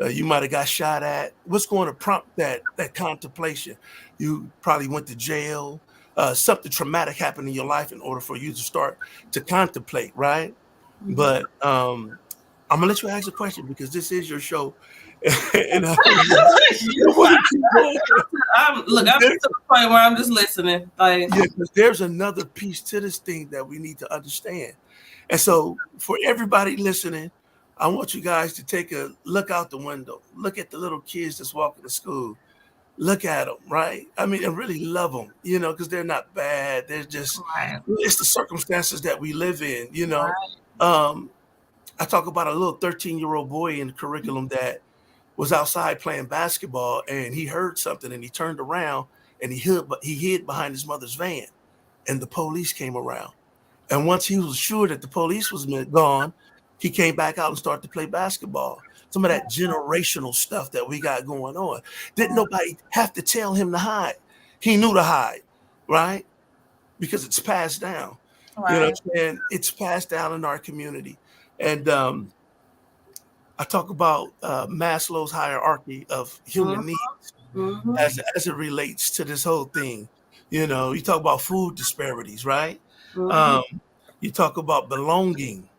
You might have got shot at. What's going to prompt that contemplation? You probably went to jail. Something traumatic happened in your life in order for you to start to contemplate, right? But I'm gonna let you ask a question because this is your show. And I'm at the point where I'm just listening. Like, yeah, because there's another piece to this thing that we need to understand. And so for everybody listening, I want you guys to take a look out the window. Look at the little kids that's walking to school. Look at them, right? I mean, and really love them, you know, because they're not bad. They're just, it's the circumstances that we live in, you know. I talk about a little 13-year-old boy in the curriculum that was outside playing basketball, and he heard something, and he turned around, and he hid behind his mother's van, and the police came around. And once he was sure that the police was gone, he came back out and started to play basketball. Some of that generational stuff that we got going on. Didn't nobody have to tell him to hide. He knew to hide, right? Because it's passed down. You know what I'm saying? It's passed down in our community. And I talk about Maslow's hierarchy of human needs as it relates to this whole thing. You know, you talk about food disparities, right? You talk about belonging.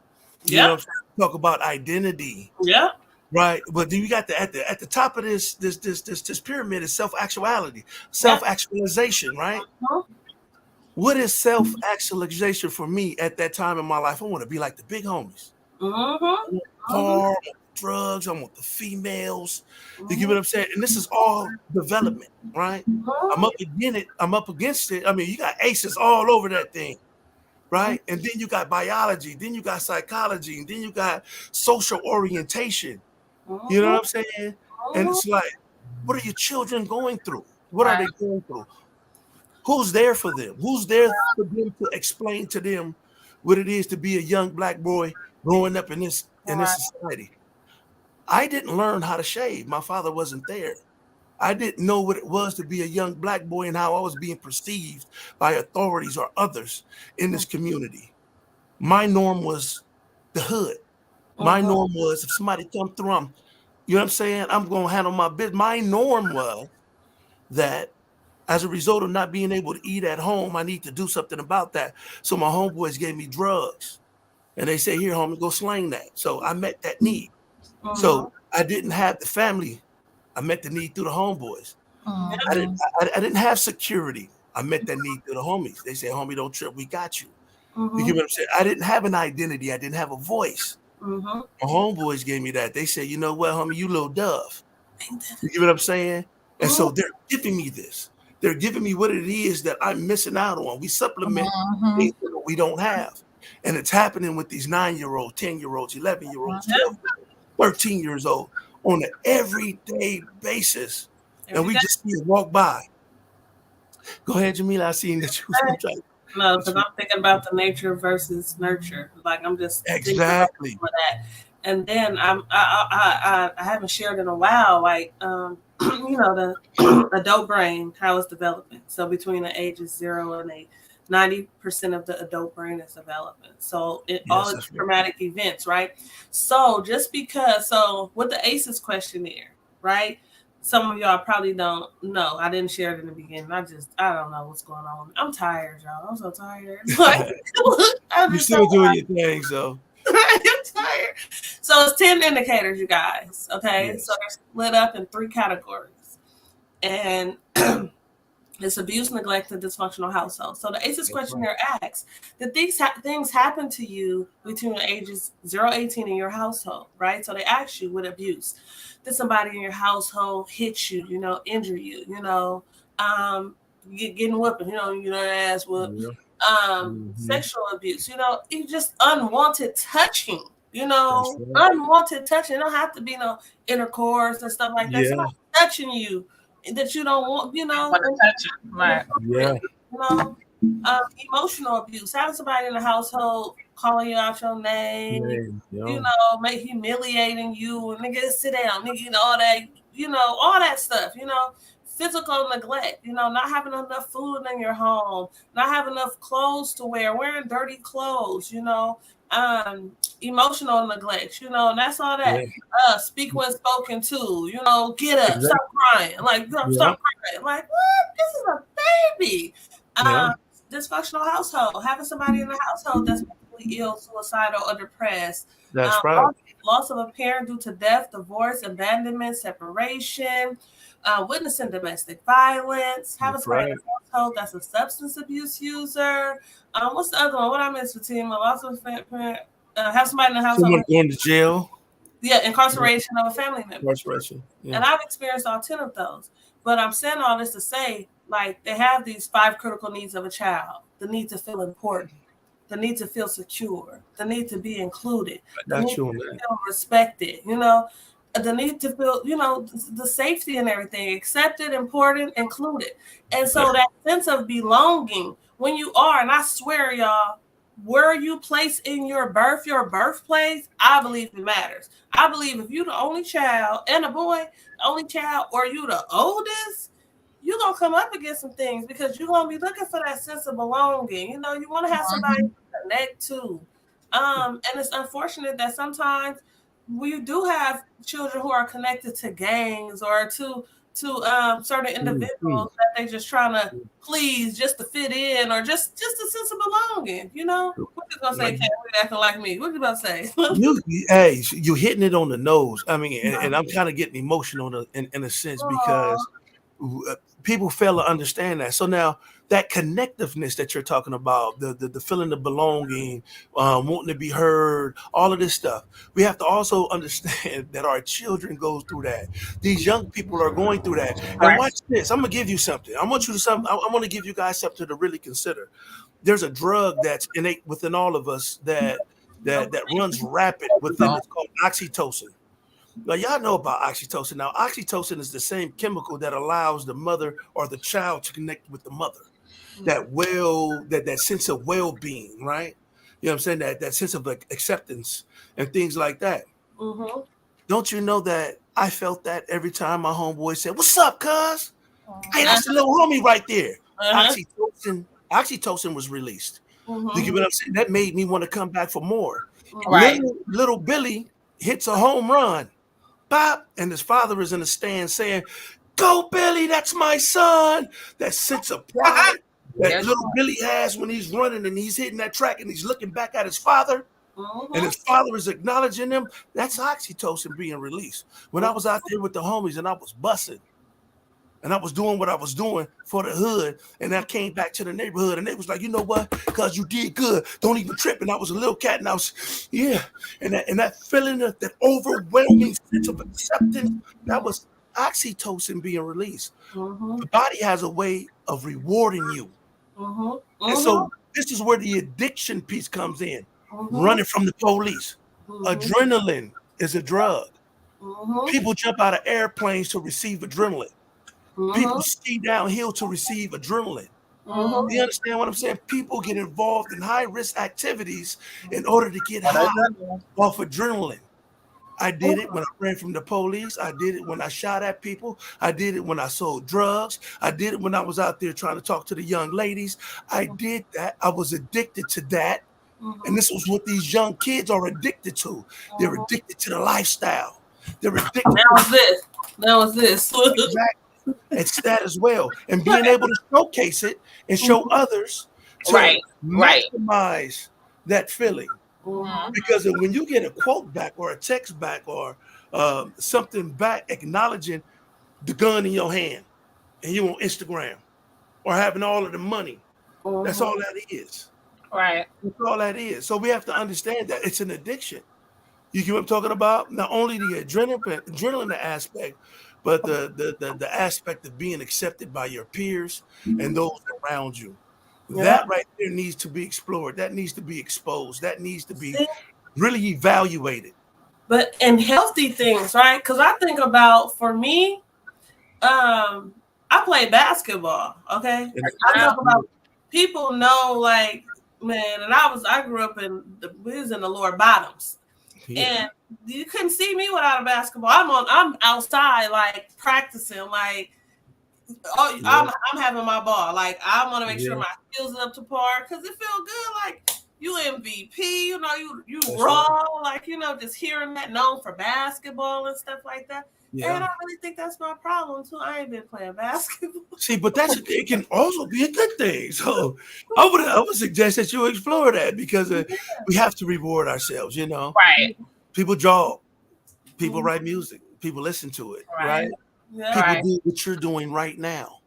You know what I'm saying? You talk about identity. Yeah. Right. But then you got at the top of this pyramid is self-actuality, self-actualization, right? What is self-actualization for me at that time in my life? I want to be like the big homies. Car, drugs, I want the females. You get what I'm saying? And this is all development, right? I'm up against it. I mean, you got aces all over that thing, right? And then you got biology, then you got psychology, and then you got social orientation. You know what I'm saying? And it's like, what are your children going through? What are they going through? Who's there for them? Who's there for them to explain to them what it is to be a young Black boy growing up in this society? I didn't learn how to shave. My father wasn't there. I didn't know what it was to be a young Black boy and how I was being perceived by authorities or others in this community. My norm was the hood. My norm was if somebody come through, you know what I'm saying? I'm going to handle my business. My norm was that as a result of not being able to eat at home, I need to do something about that. So my homeboys gave me drugs. And they say, here, homie, go slang that. So I met that need. So I didn't have the family. I met the need through the homeboys. I didn't have security. I met that need through the homies. They say, homie, don't trip. We got you. You get what I'm saying? I didn't have an identity. I didn't have a voice. My homeboys gave me that. They say, you know what, homie, you little dove. You get what I'm saying? And so they're giving me this. They're giving me what it is that I'm missing out on. We supplement things that we don't have. And it's happening with these 9-year-olds, 10-year-olds, 11-year-olds, 12, 13 years old on an everyday basis. And we just see it walk by. Go ahead, Jamila. I seen that you was trying. No, because I'm thinking about the nature versus nurture. Like I'm just thinking about Exactly. that. And then I haven't shared in a while, like the adult brain, how it's developing. So between the ages 0 and 8, 90% of the adult brain is developing. So all Yes, its that's right. traumatic events, right? So just because, so with the Aces questionnaire, right? Some of y'all probably don't know. I didn't share it in the beginning. I don't know what's going on. I'm tired, y'all. I'm so tired. Like, I'm You're just so still doing your thing, so I'm tired. So it's 10 indicators, you guys. Okay. So yes. they're split up in 3 categories. And it's abuse, neglect, and dysfunctional household. So the Aces That's right. questionnaire asks, did these things happen to you between the ages 0 to 18 in your household, right? So they ask you with abuse. Did somebody in your household hit you, injure you, getting whooping, ass whooped. Yeah. Hmm. Sexual abuse, it's just unwanted touching, That's right. unwanted touching. It don't have to be no intercourse and stuff like that. Yeah. Somebody touching you that you don't want, Want to touch it, right? inappropriately, Yeah. you know. Emotional abuse, having somebody in the household calling you out your name, Yeah. make humiliating you, and nigga sit down, nigga, all that, all that stuff, physical neglect, not having enough food in your home, not having enough clothes to wear, wearing dirty clothes, emotional neglect, and that's all that. Yeah. Speak when spoken to, get up, stop Exactly. crying, like Yeah. stop crying, like what? This is a baby. Yeah. Dysfunctional household, having somebody in the household that's mentally ill, suicidal, or depressed. That's Um, right. loss of a parent due to death, divorce, abandonment, separation, witnessing domestic violence, having That's somebody in right. the household that's a substance abuse user. What's the other one? What I missed, Fatima? Loss of a parent. Have somebody in the household. Someone going to jail. Yeah, Yeah. incarceration of a family member. Incarceration. Yeah. And I've experienced all 10 of those. But I'm saying all this to say, like, they have these 5 critical needs of a child: the need to feel important, the need to feel secure, the need to be included, the Got need you to on that. feel respected, the need to feel, the safety and everything, accepted, important, included. And so that sense of belonging, when you are, and I swear, y'all, where you place in your birthplace, I believe it matters. I believe if you're the only child and a boy, the only child, or you the oldest, you're gonna come up against some things because you're gonna be looking for that sense of belonging. You want to have somebody to connect to. And it's unfortunate that sometimes we do have children who are connected to gangs or to certain Mm. individuals that they just trying to please just to fit in or just a sense of belonging. What you gonna say, Like Kat? You acting like me. What you about to say? hey, you hitting it on the nose. I mean, and I'm kind of getting emotional in a sense because people fail to understand that. So now that connectiveness that you're talking about, the feeling of belonging, wanting to be heard, all of this stuff, we have to also understand that our children go through that. These young people are going through that. And Right. watch this. I'm gonna give you something. I want you to something. I want to give you guys something to really consider. There's a drug that's innate within all of us that runs rapid within. It's called oxytocin. Now, y'all know about oxytocin. Now, oxytocin is the same chemical that allows the mother or the child to connect with the mother. That sense of well-being, right? You know what I'm saying? That sense of like acceptance and things like that. Mm-hmm. Don't you know that I felt that every time my homeboy said, "What's up, cuz?" Hey, Uh-huh. that's the little homie right there. Uh-huh. Oxytocin was released. You get Mm-hmm. what I'm saying? That made me want to come back for more. Right. Little Billy hits a home run. Pop, and his father is in the stand saying, "Go, Billy, that's my son." That sense of pride that Yes. little Billy has when he's running and he's hitting that track and he's looking back at his father and his father is acknowledging him. That's oxytocin being released. When I was out there with the homies and I was bussing and I was doing what I was doing for the hood, and I came back to the neighborhood, and they was like, "You know what? Cause you did good. Don't even trip." And I was a little cat, and I was, yeah. And that feeling of that overwhelming sense of acceptance, that was oxytocin being released. Mm-hmm. The body has a way of rewarding you, Mm-hmm. and Mm-hmm. so this is where the addiction piece comes in. Mm-hmm. Running from the police. Mm-hmm. Adrenaline is a drug. Mm-hmm. People jump out of airplanes to receive adrenaline. People Mm-hmm. ski downhill to receive adrenaline. Mhm. You understand what I'm saying? People get involved in high risk activities in order to get high off adrenaline. I did it when I ran from the police. I did it when I shot at people. I did it when I sold drugs. I did it when I was out there trying to talk to the young ladies. I did that. I was addicted to that. And this was what these young kids are addicted to. They're addicted to the lifestyle. They're addicted That was this. That was this. exactly. It's that as well. And being able to showcase it and show others to Right. maximize that feeling. Because when you get a quote back or a text back or something back acknowledging the gun in your hand and you on Instagram or having all of the money, that's all that is. Right. That's all that is. So we have to understand that it's an addiction. You get what I'm talking about? Not only the adrenaline aspect, but the aspect of being accepted by your peers and those around you. That right there needs to be explored. That needs to be exposed. That needs to be really evaluated. But in healthy things, right? Because I think about, for me, I play basketball. Okay, I talk about, people know, like, man, and I grew up we was in the lower bottoms, and you couldn't see me without a basketball. I'm outside, like, practicing, like, I'm having my ball. Like, I want to make sure my skills are up to par because it feels good. Like, you MVP, you know, you raw, like, you know, just hearing that, known for basketball and stuff like that. Yeah. And I really think that's my problem too. I ain't been playing basketball. See, but it can also be a good thing. So I would suggest that you explore that because we have to reward ourselves, you know. Right. People draw, people write music, people listen to it, right? Yeah. People do what you're doing right now.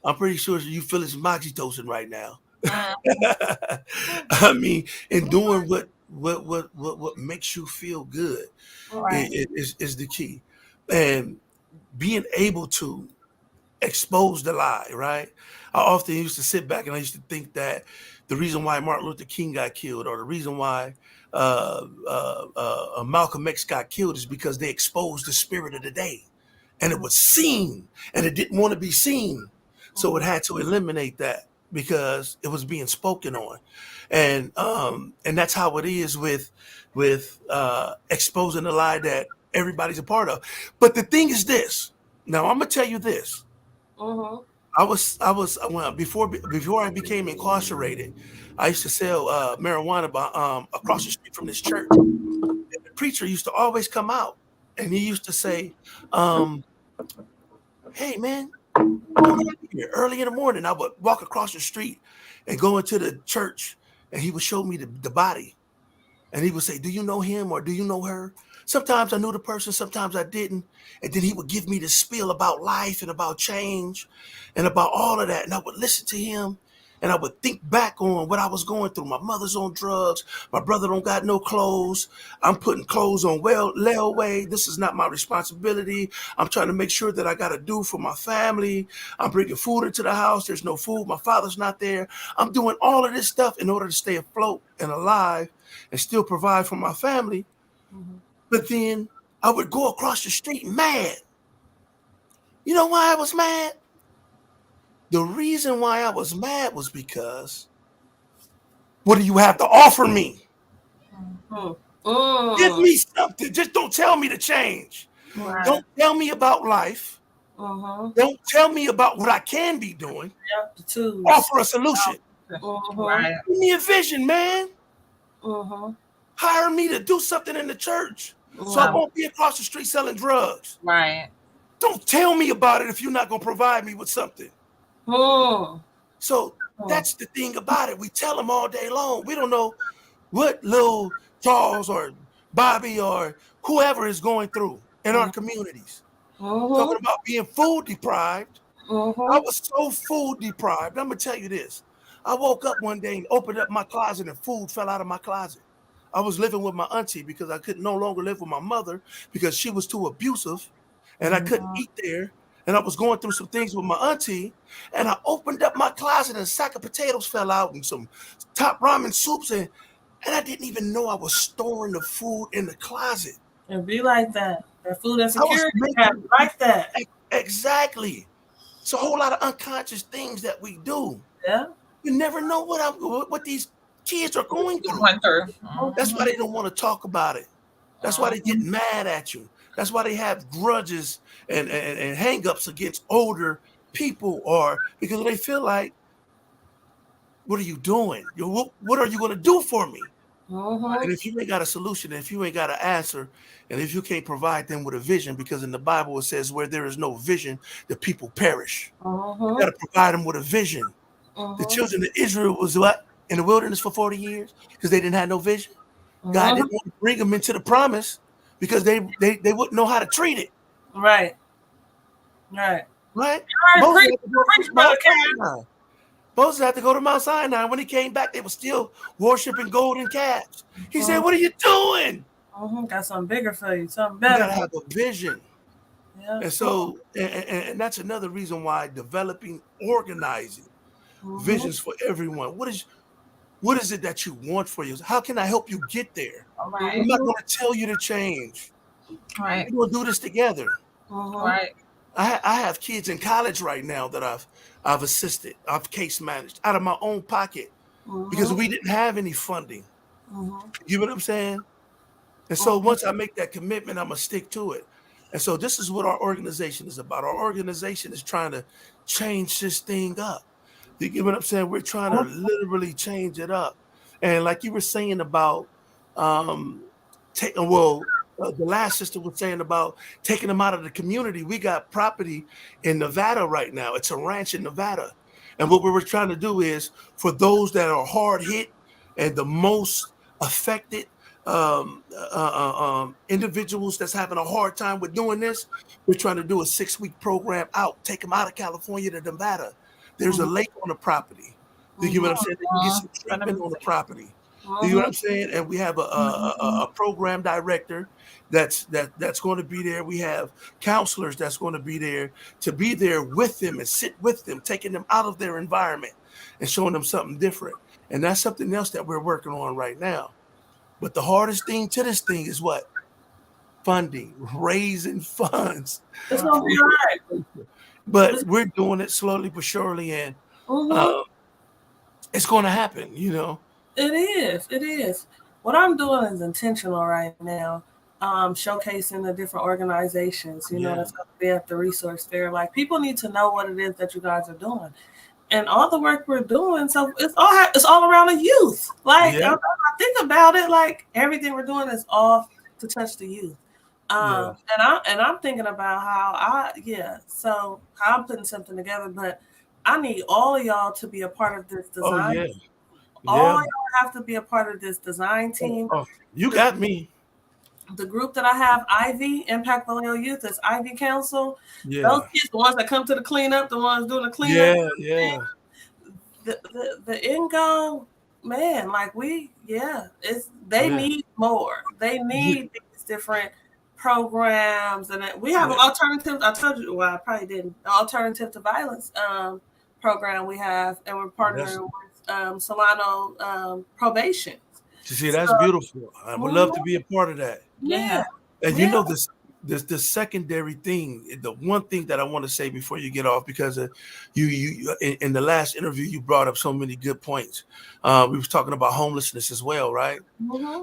I'm pretty sure you feel it's oxytocin right now. I mean, and doing what makes you feel good is the key. And being able to expose the lie, right? I often used to sit back and I used to think that the reason why Martin Luther King got killed or the reason why Malcolm X got killed is because they exposed the spirit of the day. And it was seen and it didn't want to be seen. So it had to eliminate that because it was being spoken on. And that's how it is with exposing the lie that everybody's a part of. But the thing is this. Now I'm gonna tell you this. I was before I became incarcerated, I used to sell marijuana across the street from this church. And the preacher used to always come out and he used to say, hey man, come out here early in the morning. I would walk across the street and go into the church and he would show me the body. And he would say, do you know him or do you know her? Sometimes I knew the person, sometimes I didn't. And then he would give me the spiel about life and about change and about all of that. And I would listen to him and I would think back on what I was going through. My mother's on drugs. My brother don't got no clothes. I'm putting clothes on layaway. This is not my responsibility. I'm trying to make sure that I got to do for my family. I'm bringing food into the house. There's no food. My father's not there. I'm doing all of this stuff in order to stay afloat and alive and still provide for my family. But then I would go across the street mad. You know why I was mad? The reason why I was mad was because what do you have to offer me? Give me something. Just don't tell me to change. Don't tell me about life. Don't tell me about what I can be doing. Offer a solution. Give me a vision, man. Hire me to do something in the church so I won't be across the street selling drugs. Right. Don't tell me about it if you're not going to provide me with something. So that's the thing about it. We tell them all day long. We don't know what little Charles or Bobby or whoever is going through in our communities. Talking about being food deprived. I was so food deprived. I'm going to tell you this. I woke up one day and opened up my closet and food fell out of my closet. I was living with my auntie because I could no longer live with my mother because she was too abusive and I couldn't eat there. And I was going through some things with my auntie and I opened up my closet and a sack of potatoes fell out and some top ramen soups and I didn't even know I was storing the food in the closet. And be like that. That food insecurity like that. Exactly. It's a whole lot of unconscious things that we do. Yeah. You never know what these kids are going through. Went through. That's why they don't want to talk about it. That's why they get mad at you. That's why they have grudges and hang-ups against older people, or because they feel like, what are you doing? What are you going to do for me? And if you ain't got a solution, if you ain't got an answer, and if you can't provide them with a vision, because in the Bible it says where there is no vision, the people perish. You got to provide them with a vision. The children of Israel was what? In the wilderness for 40 years because they didn't have no vision. God didn't want to bring them into the promise because they wouldn't know how to treat it. Right. Right. Right? Preach, Brother Moses had to go to Mount Sinai. When he came back, they were still worshiping golden calves. He said, what are you doing? Got something bigger for you, something You better. got to have a vision. Yeah. And so, and that's another reason why developing, organizing visions for everyone. What is it that you want for you? How can I help you get there? Right. I'm not going to tell you to change. Right. We're going to do this together. Right. I have kids in college right now that I've assisted, I've case managed out of my own pocket because we didn't have any funding. You know what I'm saying? And so once I make that commitment, I'm gonna stick to it. And so this is what our organization is about. Our organization is trying to change this thing up. You get what I'm saying? We're trying to literally change it up. And like you were saying about the last sister was saying about taking them out of the community. We got property in Nevada right now. It's a ranch in Nevada. And what we were trying to do is for those that are hard hit and the most affected individuals that's having a hard time with doing this, we're trying to do a 6-week program out, take them out of California to Nevada. There's a lake on the property. You get what I'm saying? They can get some treatment on the property. You know what I'm saying? And we have a program director that's going to be there. We have counselors that's going to be there with them and sit with them, taking them out of their environment and showing them something different. And that's something else that we're working on right now. But the hardest thing to this thing is what? Funding, raising funds. It's gonna be all right. But we're doing it slowly but surely, and it's going to happen, you know. It is. It is. What I'm doing is intentional right now. Showcasing the different organizations, you know, that's going to be at the resource fair. Like, people need to know what it is that you guys are doing, and all the work we're doing. So it's all around the youth. Like, I think about it, like everything we're doing is all to touch the youth. And I'm thinking about how I'm putting something together, but I need all of y'all to be a part of this design. All y'all have to be a part of this design team. You got me. The group that I have, Ivy, Impact Vallejo Youth, is Ivy Council. Yeah. Those kids, the ones that come to the cleanup, the ones doing the cleanup. Yeah. The end goal, man, like they need more. They need these different programs, and we have an alternative. I told you, well, I probably didn't. An alternative to violence program we have, and we're partnering with Solano Probation. You see, that's beautiful. I would love to be a part of that. Yeah. And you know, the secondary thing, the one thing that I want to say before you get off, because you in the last interview, you brought up so many good points. We was talking about homelessness as well, right?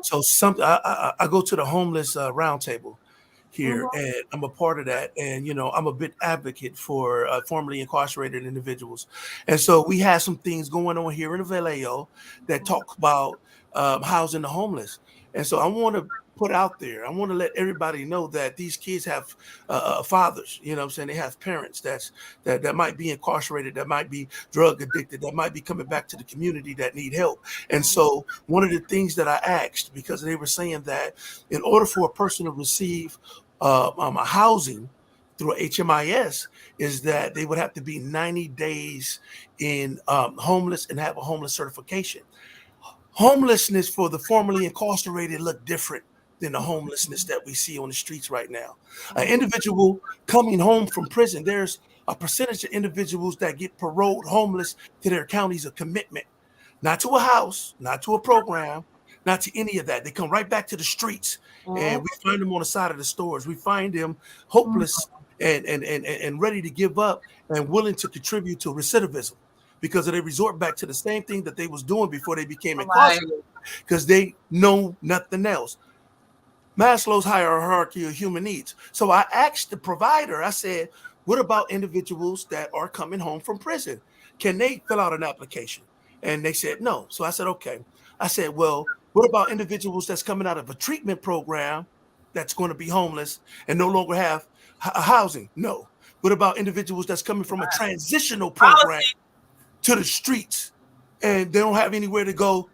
So I go to the homeless roundtable here, and I'm a part of that. And, you know, I'm a big advocate for formerly incarcerated individuals. And so we have some things going on here in Vallejo that talk about housing the homeless. And so I want to put out there, I want to let everybody know that these kids have fathers, you know what I'm saying? They have parents that might be incarcerated, that might be drug addicted, that might be coming back to the community that need help. And so one of the things that I asked, because they were saying that in order for a person to receive a housing through HMIS, is that they would have to be 90 days in homeless and have a homeless certification. Homelessness for the formerly incarcerated look different than the homelessness that we see on the streets right now. An individual coming home from prison, there's a percentage of individuals that get paroled homeless to their counties of commitment, not to a house, not to a program, not to any of that. They come right back to the streets, and we find them on the side of the stores. We find them hopeless and ready to give up and willing to contribute to recidivism, because they resort back to the same thing that they was doing before they became incarcerated, because they know nothing else. Maslow's hierarchy of human needs. So I asked the provider, I said, what about individuals that are coming home from prison? Can they fill out an application? And they said no. So I said, okay. I said, well, what about individuals that's coming out of a treatment program that's going to be homeless and no longer have housing? No. What about individuals that's coming from a transitional program to the streets and they don't have anywhere to go?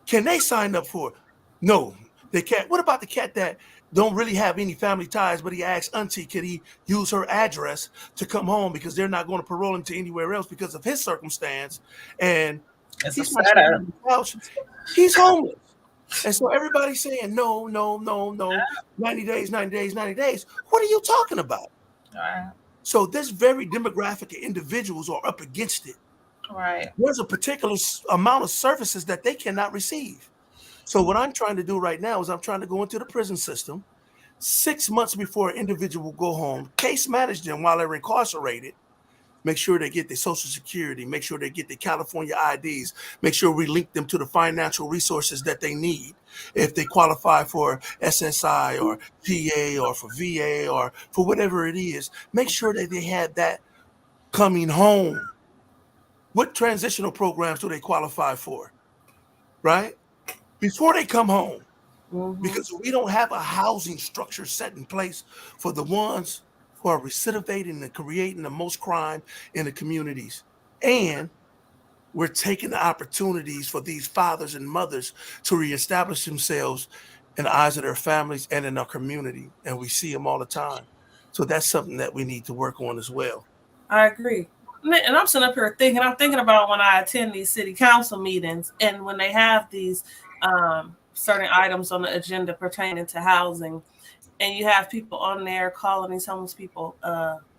Can they sign up for it? No, they can't. What about the cat that don't really have any family ties, but he asked Auntie, could he use her address to come home because they're not going to parole him to anywhere else because of his circumstance? And he's not staying on the couch. He's homeless. And so everybody's saying, no, 90 days, 90 days, 90 days. What are you talking about? Right. So this very demographic of individuals are up against it. Right. There's a particular amount of services that they cannot receive. So what I'm trying to do right now is I'm trying to go into the prison system 6 months before an individual go home, case manage them while they're incarcerated, make sure they get their Social Security, make sure they get their California IDs, make sure we link them to the financial resources that they need. If they qualify for SSI or PA or for VA or for whatever it is, make sure that they have that coming home. What transitional programs do they qualify for, right? Before they come home, because we don't have a housing structure set in place for the ones who are recidivating and creating the most crime in the communities. And we're taking the opportunities for these fathers and mothers to reestablish themselves in the eyes of their families and in our community. And we see them all the time. So that's something that we need to work on as well. I agree. And I'm sitting up here thinking, I'm thinking about when I attend these city council meetings and when they have these certain items on the agenda pertaining to housing, and you have people on there calling these homeless people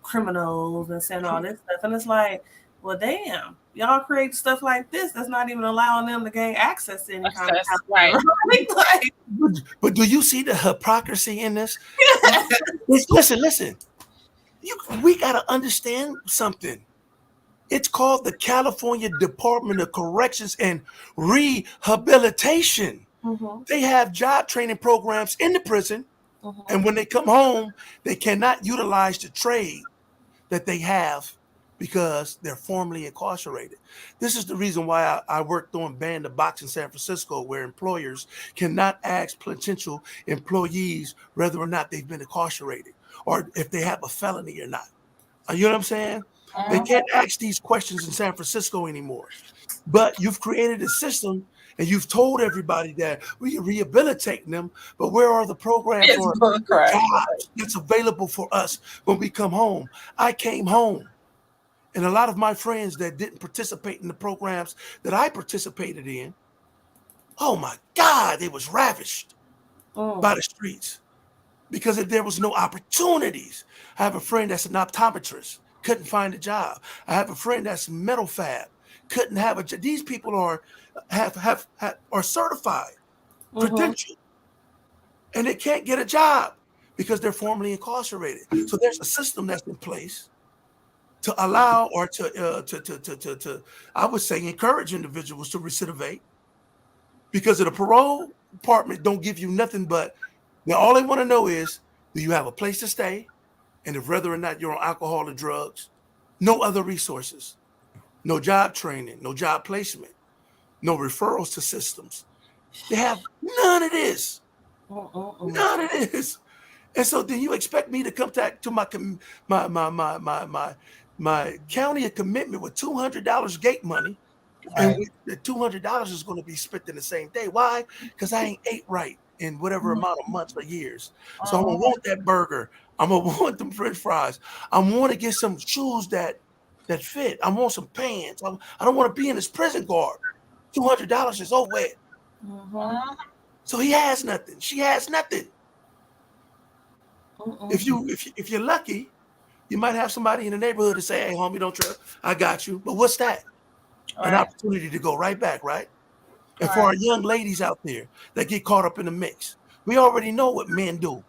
criminals and saying all this stuff. And it's like, well, damn, y'all create stuff like this that's not even allowing them to gain access to any kind of housing. Right. Like, but do you see the hypocrisy in this? Listen. We got to understand something. It's called the California Department of Corrections and Rehabilitation. They have job training programs in the prison. And when they come home, they cannot utilize the trade that they have because they're formerly incarcerated. This is the reason why I worked on Ban the Box in San Francisco, where employers cannot ask potential employees whether or not they've been incarcerated or if they have a felony or not. You know what I'm saying? They can't ask these questions in San Francisco anymore. But you've created a system and you've told everybody that we're rehabilitating them, but where are the programs or jobs that's available for us when we come home? I came home, and a lot of my friends that didn't participate in the programs that I participated in, oh my God, they was ravished by the streets because there was no opportunities. I have a friend that's an optometrist, couldn't find a job. I have a friend that's metal fab, couldn't have a job. These people are certified, credentialed, and they can't get a job because they're formerly incarcerated. So there's a system that's in place to allow or to I would say encourage individuals to recidivate, because of the parole department don't give you nothing but now all they want to know is, do you have a place to stay? And if whether or not you're on alcohol or drugs, no other resources, no job training, no job placement, no referrals to systems. They have none of this. None of this. And so then you expect me to come back to my county of commitment with $200 gate money, and the $200 is going to be spent in the same day. Why? Because I ain't ate right in whatever amount of months or years. So I'm gonna want that burger. I'm gonna want them French fries. I want to get some shoes that fit. I want some pants. I don't want to be in this prison guard. $200 is over it. So he has nothing. She has nothing. If you're lucky, you might have somebody in the neighborhood to say, "Hey, homie, don't trip. I got you." But what's that? An opportunity to go right back, right? And for our young ladies out there that get caught up in the mix, we already know what men do.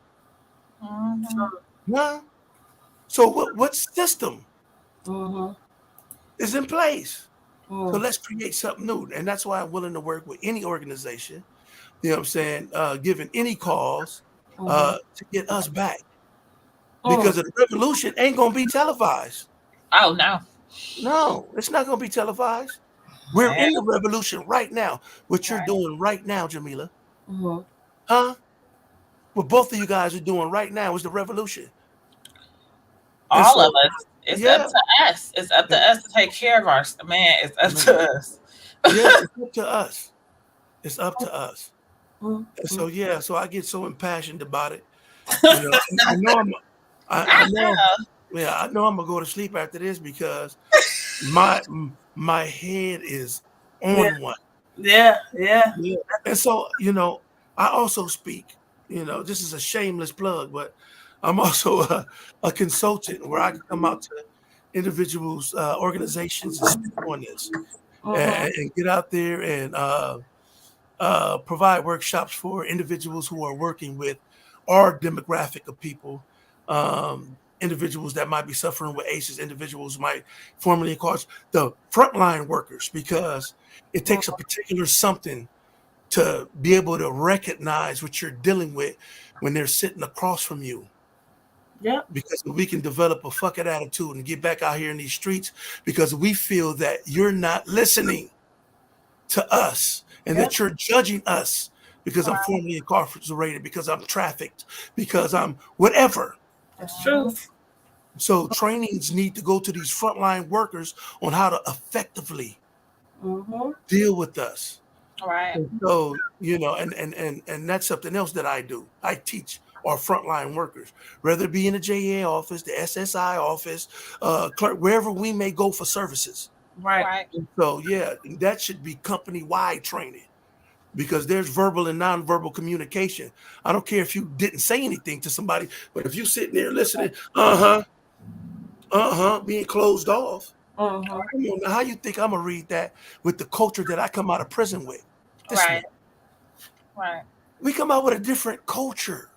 So what system Mm-hmm. is in place? So Mm. let's create something new. And that's why I'm willing to work with any organization, you know what I'm saying, giving any cause Mm-hmm. to get us back. Mm. Because the revolution ain't gonna be televised. Oh no. No, it's not gonna be televised. We're Yeah. in the revolution right now. What you're Right. doing right now, Jamila, Mm-hmm. huh? What both of you guys are doing right now is the revolution. And All of so, us. It's up yeah, to us. It's up to and, us to take care of our man. It's up man, to us. yeah, it's up to us. It's up to us. And Mm-hmm. so, yeah, so I get so impassioned about it. You know, I know I I know, know. yeah, I know I'm gonna go to sleep after this because my head is Yeah. on one. Yeah. Yeah. Yeah. And so, I also speak, this is a shameless plug, but I'm also a consultant where I can come out to individuals, organizations and speak on this Mm-hmm. and get out there and provide workshops for individuals who are working with our demographic of people, individuals that might be suffering with ACEs, individuals might formerly call the frontline workers, because it takes a particular something to be able to recognize what you're dealing with when they're sitting across from you. Yep. Because we can develop a fuck it attitude and get back out here in these streets because we feel that you're not listening to us and Yep. that you're judging us because I'm Right. formerly incarcerated, because I'm trafficked, because I'm whatever. That's true. So trainings need to go to these frontline workers on how to effectively Mm-hmm. deal with us. Right. And so, and that's something else that I do. I teach our frontline workers, whether it be in the JA office, the SSI office, clerk, wherever we may go for services. Right. Right. So yeah, that should be company-wide training because there's verbal and nonverbal communication. I don't care if you didn't say anything to somebody, but if you sitting there listening, being closed off, Mm-hmm. come on, now, how you think I'm gonna read that with the culture that I come out of prison with? This Right. one. Right. We come out with a different culture.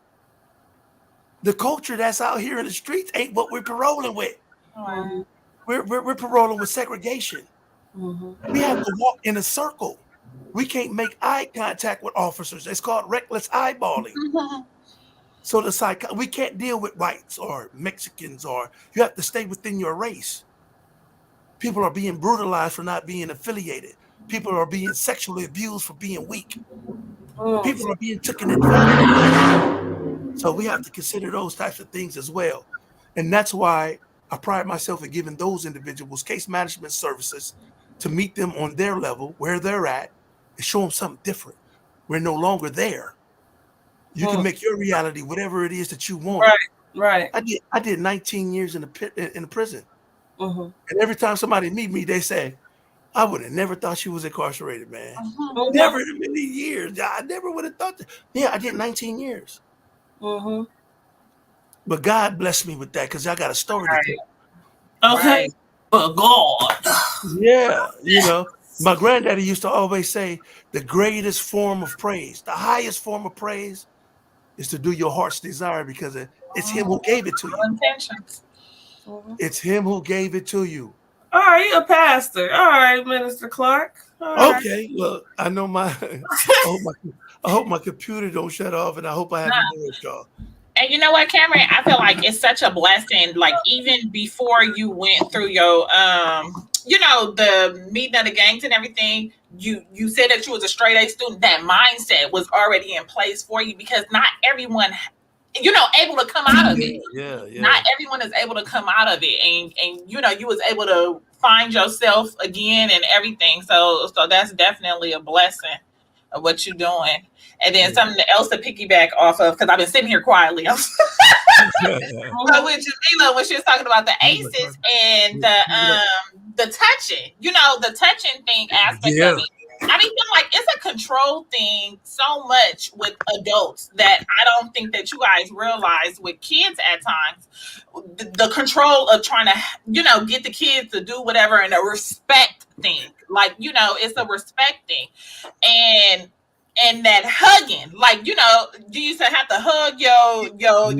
The culture that's out here in the streets ain't what we're paroling with. Mm-hmm. Right. We're paroling with segregation. Mm-hmm. We have to walk in a circle. We can't make eye contact with officers. It's called reckless eyeballing. So we can't deal with whites or Mexicans, or you have to stay within your race. People are being brutalized for not being affiliated. People are being sexually abused for being weak. People are being taken advantage of. So we have to consider those types of things as well. And that's why I pride myself in giving those individuals case management services to meet them on their level, where they're at, and show them something different. We're no longer there. You can Mm-hmm. make your reality whatever it is that you want it. Right. Right. I did 19 years in the prison. Mm-hmm. And every time somebody meet me, they say, I would have never thought she was incarcerated, man. Mhm. Never in a million years. I never would have thought that. Yeah, I did 19 years. Mm-hmm. But God blessed me with that because I got a story to Right. tell. Okay. Right. But God. Yeah, my granddaddy used to always say the greatest form of praise, the highest form of praise is to do your heart's desire because it's him who gave it to you. Intentions. Mm-hmm. It's him who gave it to you. All right, you're a pastor. All right, Minister Clark. All right. Okay, look, I know I hope my computer don't shut off, and I hope I haven't bored y'all. And you know what, Cameron? I feel like it's such a blessing. Like even before you went through your the meeting of the gangs and everything, you said that you was a straight A student. That mindset was already in place for you because not everyone able to come out of it. Yeah. Not everyone is able to come out of it, and you was able to find yourself again and everything. So that's definitely a blessing of what you're doing. And then something else to piggyback off of, because I've been sitting here quietly. But with Jamila, when she was talking about the aces and the touching, the touching thing aspect of it. I feel like it's a control thing so much with adults that I don't think that you guys realize with kids at times. The control of trying to, get the kids to do whatever, and a respect thing. Like, it's a respect thing. And and that hugging, like, you used to have to hug your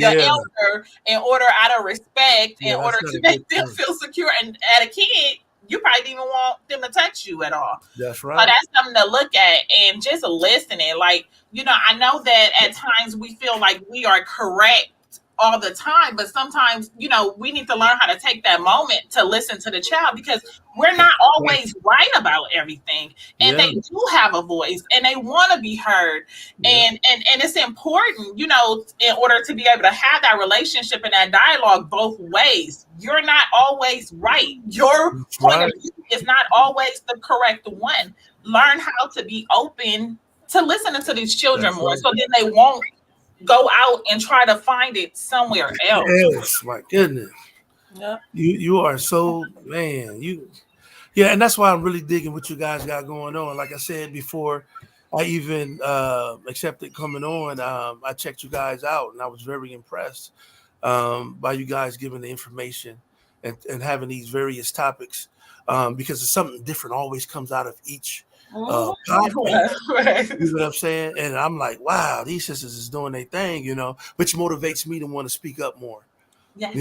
elder in order, out of respect, in order that's not to a make good them thing. feel secure. And at a kid, you probably didn't even want them to touch you at all. That's So right. that's something to look at, and just listening. Like, I know that at times we feel like we are correct all the time, but sometimes, we need to learn how to take that moment to listen to the child, because we're not always right about everything, and Yeah. they do have a voice and they want to be heard. Yeah. And it's important, in order to be able to have that relationship and that dialogue both ways. You're not always right. Your That's point right. of view is not always the correct one. Learn how to be open to listening to these children That's more, right. so then they won't go out and try to find it somewhere else. Yes, my goodness. Yep. You are so, man, yeah, and that's why I'm really digging what you guys got going on. Like I said before, I even accepted coming on. I checked you guys out, and I was very impressed by you guys giving the information and having these various topics, because it's something different always comes out of each podcast. Right. You know what I'm saying? And I'm like, wow, these sisters is doing their thing, which motivates me to want to speak up more. Yes.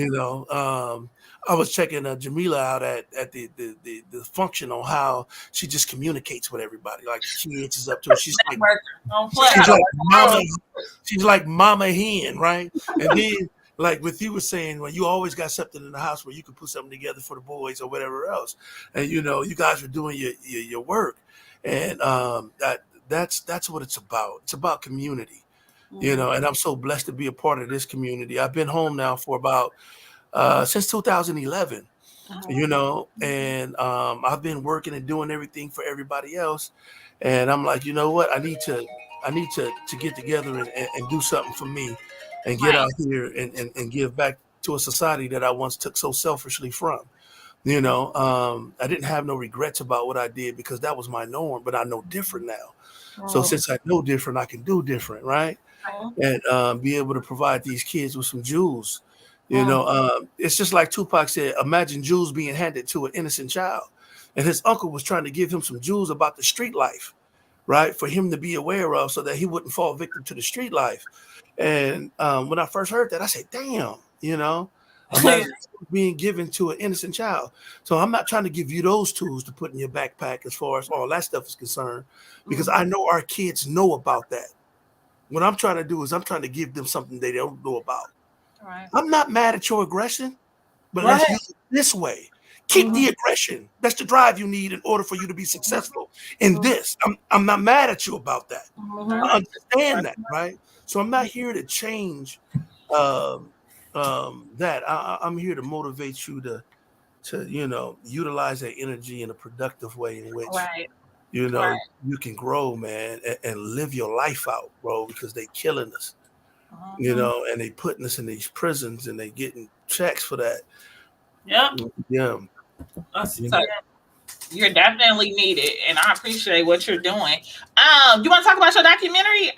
I was checking Jamila out at the function on how she just communicates with everybody. Like, she answers up to her. She's like mama. She's like mama hen, right? And then, like what you were saying, when you always got something in the house where you could put something together for the boys or whatever else, and you guys are doing your work, and that's what it's about. It's about community. And I'm so blessed to be a part of this community. I've been home now for about since 2011, and I've been working and doing everything for everybody else. And I'm like, you know what? I need to get together and do something for me, and get out here and give back to a society that I once took so selfishly from. I didn't have no regrets about what I did, because that was my norm, but I know different now. So since I know different, I can do different, right? And be able to provide these kids with some jewels. It's just like Tupac said, imagine jewels being handed to an innocent child. And his uncle was trying to give him some jewels about the street life, right? For him to be aware of, so that he wouldn't fall victim to the street life. And when I first heard that, I said, damn, imagine being given to an innocent child. So I'm not trying to give you those tools to put in your backpack as far as all that stuff is concerned, because I know our kids know about that. What I'm trying to do is I'm trying to give them something they don't know about. Right. I'm not mad at your aggression, but let's use it this way. Keep the aggression. That's the drive you need in order for you to be successful in this. I'm not mad at you about that. I understand that, right? So I'm not here to change that. I'm here to motivate you to utilize that energy in a productive way, in which you can grow, man, and live your life out, bro, because they killing us, and they putting us in these prisons, and they getting checks for that. Yeah. So you're definitely needed, and I appreciate what you're doing. You want to talk about your documentary?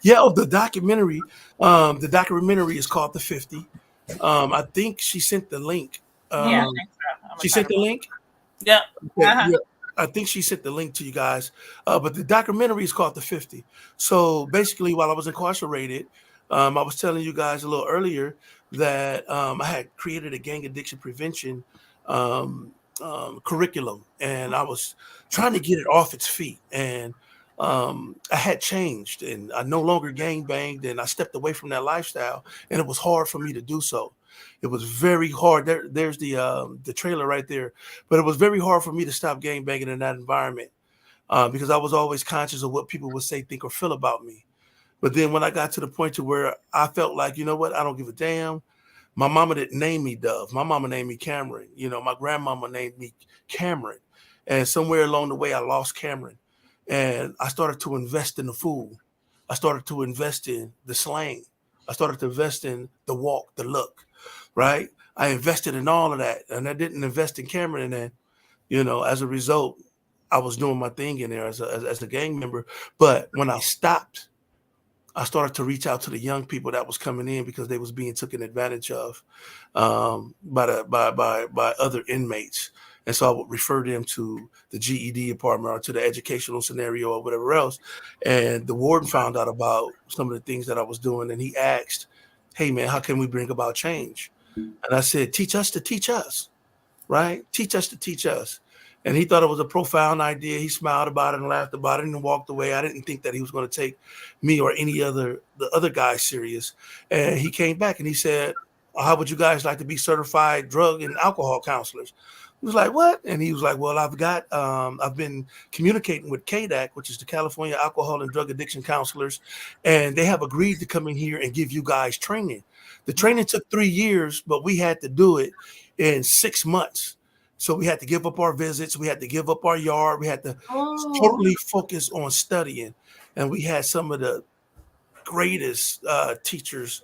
Yeah, the documentary. The documentary is called The 50. I think she sent the link. Yeah, I think so. She sent the link? Yeah. Yeah. I think she sent the link to you guys. But the documentary is called The 50. So basically, while I was incarcerated, I was telling you guys a little earlier that I had created a gang addiction prevention curriculum, and I was trying to get it off its feet. And I had changed, and I no longer gang banged, and I stepped away from that lifestyle, and it was hard for me to do so. It was very hard. There's the trailer right there, but it was very hard for me to stop gang banging in that environment, because I was always conscious of what people would say, think, or feel about me. But then when I got to the point to where I felt like, you know what, I don't give a damn. My mama didn't name me Dove. My mama named me Cameron. My grandmama named me Cameron. And somewhere along the way, I lost Cameron. And I started to invest in the food. I started to invest in the slang. I started to invest in the walk, the look, right? I invested in all of that. And I didn't invest in Cameron. And then, as a result, I was doing my thing in there as a gang member. But when I stopped, I started to reach out to the young people that was coming in, because they was being taken advantage of by other inmates. And so I would refer them to the GED department or to the educational scenario or whatever else. And the warden found out about some of the things that I was doing, and he asked, hey, man, how can we bring about change? And I said, teach us to teach us, right? Teach us to teach us. And he thought it was a profound idea. He smiled about it and laughed about it and walked away. I didn't think that he was going to take me or the other guys serious. And he came back and he said, how would you guys like to be certified drug and alcohol counselors? I was like, what? And he was like, well, I've been communicating with KDAC, which is the California Alcohol and Drug Addiction Counselors, and they have agreed to come in here and give you guys training. The training took 3 years, but we had to do it in 6 months. So we had to give up our visits. We had to give up our yard. We had to totally focus on studying. And we had some of the greatest teachers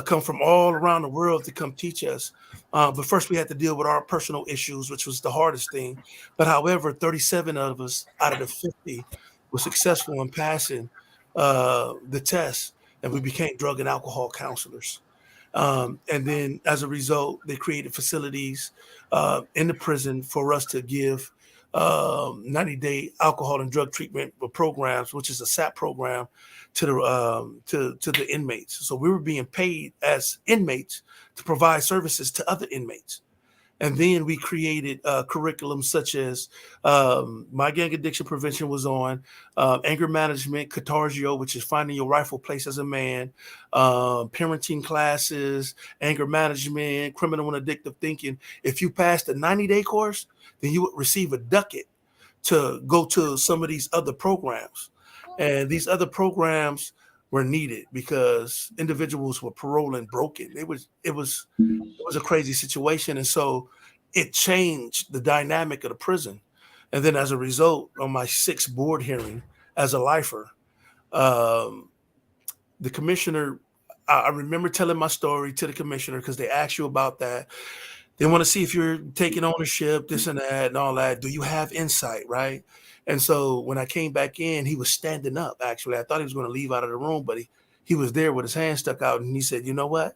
come from all around the world to come teach us. But first we had to deal with our personal issues, which was the hardest thing. But however, 37 of us out of the 50 were successful in passing the test, and we became drug and alcohol counselors. And then as a result, they created facilities in the prison for us to give 90-day alcohol and drug treatment programs, which is a SAP program, to the inmates. So we were being paid as inmates to provide services to other inmates. And then we created curriculums such as my gang addiction prevention was on, anger management, Catargio, which is finding your rightful place as a man, parenting classes, anger management, criminal and addictive thinking. If you passed the 90-day course, then you would receive a ducat to go to some of these other programs. And these other programs were needed because individuals were paroling broken. It was a crazy situation. And so it changed the dynamic of the prison. And then as a result, on my 6th board hearing as a lifer, the commissioner, I remember telling my story to the commissioner because they asked you about that. They want to see if you're taking ownership, this and that and all that. Do you have insight, right? And so when I came back in, he was standing up, actually. I thought he was going to leave out of the room, but he was there with his hand stuck out. And he said, you know what?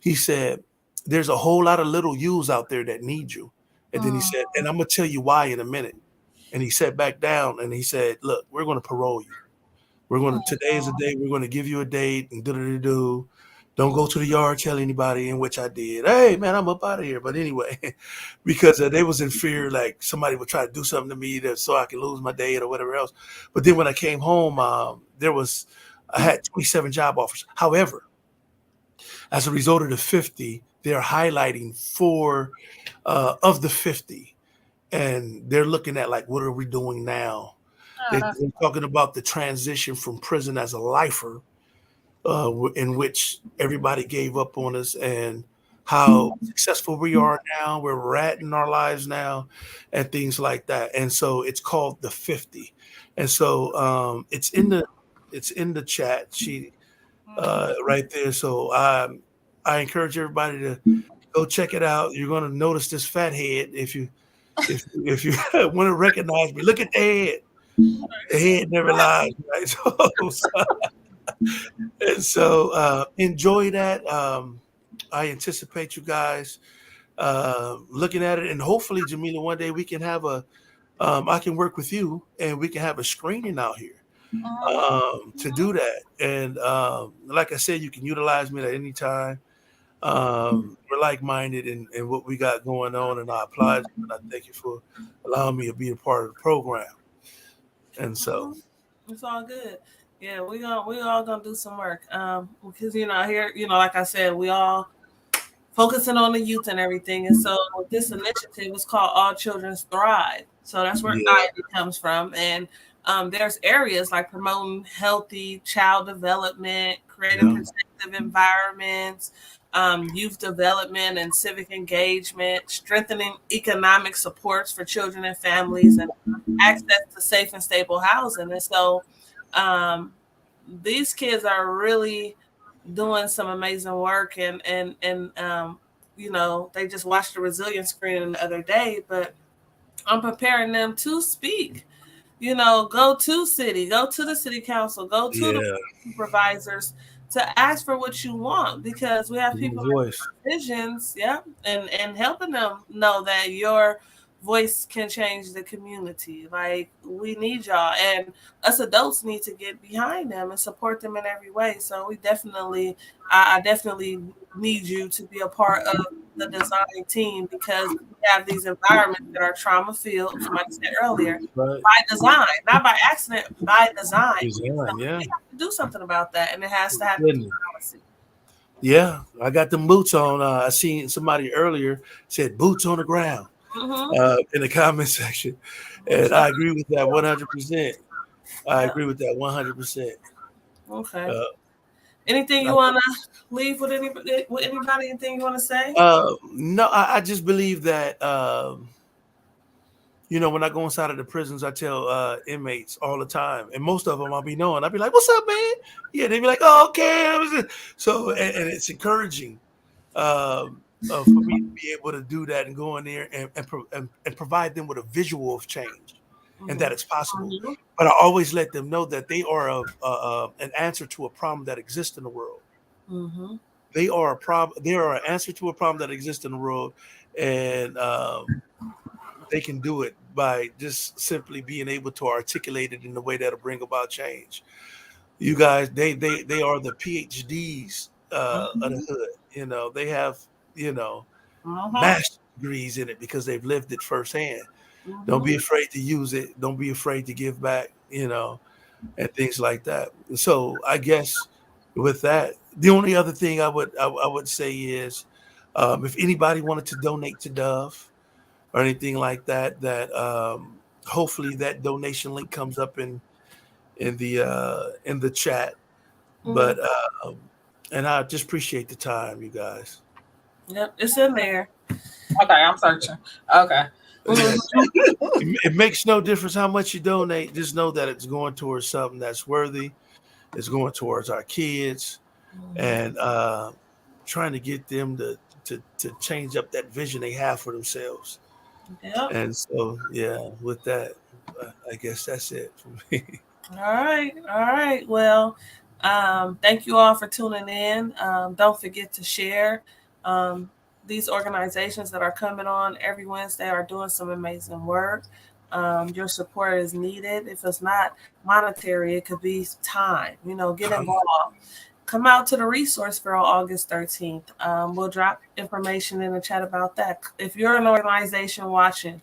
He said, there's a whole lot of little yous out there that need you. And then he said, and I'm going to tell you why in a minute. And he sat back down and he said, look, we're going to parole you. Today is the day we're going to give you a date and do. Don't go to the yard, tell anybody, in which I did. Hey, man, I'm up out of here. But anyway, because they was in fear, like somebody would try to do something to me so I could lose my date or whatever else. But then when I came home, I had 27 job offers. However, as a result of the 50, they're highlighting 4 of the 50. And they're looking at like, what are we doing now? They're talking about the transition from prison as a lifer, in which everybody gave up on us, and how successful we are now, where we're at in our lives now, and things like that. And so it's called the 50. And so it's in the chat sheet right there. So I encourage everybody to go check it out. You're going to notice this fat head if you want to recognize me. Look at the head. The head never lies, right? So enjoy that. I anticipate you guys looking at it, and hopefully, Jamila, one day we can have I can work with you and we can have a screening out here to do that. And like I said, you can utilize me at any time. We're like-minded in what we got going on, and I applaud you and I thank you for allowing me to be a part of the program. And so it's all good. Yeah, we all gonna do some work. Because here, like I said, we all focusing on the youth and everything. And so this initiative is called All Children Thrive. So that's where IDE comes from. And there's areas like promoting healthy child development, creating protective environments, youth development and civic engagement, strengthening economic supports for children and families, and access to safe and stable housing. And so these kids are really doing some amazing work, and they just watched the resilience screening the other day, but I'm preparing them to speak. Go to the city council, go to the supervisors to ask for what you want, because we have people with visions, and helping them know that your voice can change the community. Like, we need y'all, and us adults need to get behind them and support them in every way. So we definitely, I definitely need you to be a part of the design team, because we have these environments that are trauma filled, like I said earlier, Right. by design, not by accident, by design. Design, yeah. We have to do something about that, and it has to happen. Goodness. Yeah, I got them boots on. I seen somebody earlier said boots on the ground in the comment section, and I agree with that 100%. I agree with that 100%. Okay. Anything you want to leave with anybody? Anything you want to say? No, I just believe that. You know, when I go inside of the prisons, I tell inmates all the time, and most of them I'll be knowing. I'll be like, "What's up, man?" Yeah, they be like, "Oh, okay." So, and it's encouraging for me to be able to do that and go in there and provide them with a visual of change, and that it's possible. But I always let them know that they are an answer to a problem that exists in the world. They are a problem. They are an answer to a problem that exists in the world, and they can do it by just simply being able to articulate it in a way that'll bring about change. You guys, they are the PhDs of the hood. You know, they have, you know, master's degrees in it because they've lived it firsthand. Don't be afraid to use it. Don't be afraid to give back, you know, and things like that. So I guess with that, the only other thing I would say is, if anybody wanted to donate to Dove or anything like that, hopefully that donation link comes up in the chat. But and I just appreciate the time, you guys. Yep, it's in there. Okay, I'm searching. Okay. It makes no difference how much you donate. Just know that it's going towards something that's worthy. It's going towards our kids, and trying to get them to change up that vision they have for themselves. Yep. And so, yeah, with that, I guess that's it for me. All right. Well, thank you all for tuning in. Don't forget to share. These organizations that are coming on every Wednesday are doing some amazing work. Your support is needed. If it's not monetary, it could be time. You know, get involved. Come out to the resource fair on August 13th. We'll drop information in the chat about that. If you're an organization watching,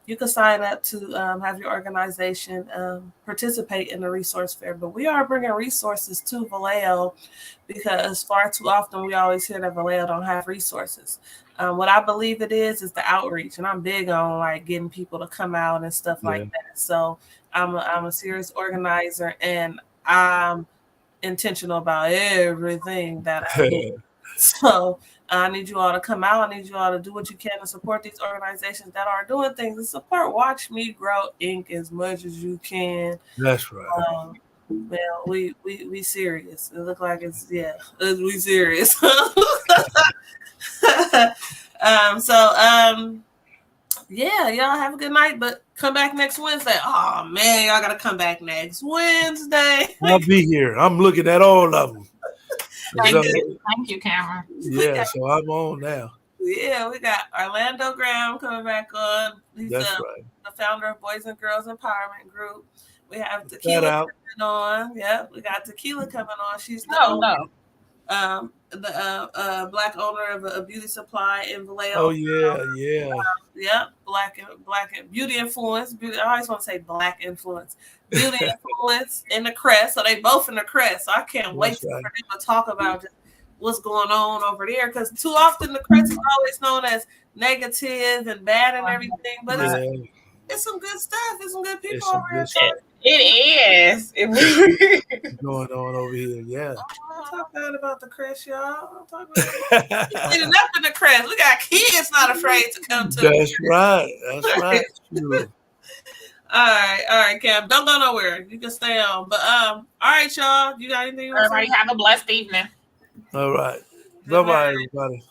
you can sign up to have your organization participate in the resource fair. But we are bringing resources to Vallejo, because far too often we always hear that Vallejo don't have resources. What I believe it is the outreach, and I'm big on like getting people to come out and stuff like that. So I'm a serious organizer, and I'm intentional about everything that I do. So I need you all to come out. I need you all to do what you can to support these organizations that are doing things, and support WatchMe GrowInc as much as you can. That's right. Well, we serious. It look like it's we serious. Yeah, y'all have a good night, but come back next Wednesday. Oh man, y'all gotta come back next Wednesday. I'll be here. I'm looking at all of them. Thank you, Cameron. Yeah, so I'm on now. Yeah, we got Orlando Graham coming back on. He's That's the founder of Boys and Girls Empowerment Group. We have Tequila coming on. Yeah, we got Tequila coming on. She's the black owner of a beauty supply in Vallejo. Oh yeah. Yep, black and beauty influence. I always want to say black influence. Beauty influence in the Crest. So they both in the Crest. So I can't wait for them to talk about just what's going on over there, because too often the Crest is always known as negative and bad and everything. But it's some good stuff. It's some good people over here. It is. What's going on over here? Yeah. Don't talk bad about the Crest, y'all. Don't talk about it. Cleaning up in the Crest. We got kids not afraid to come to. That's right. That's right. True. All right, Cam. Don't go nowhere. You can stay on. But all right, y'all. You got anything? Everybody have a blessed evening. All right. Bye-bye, everybody.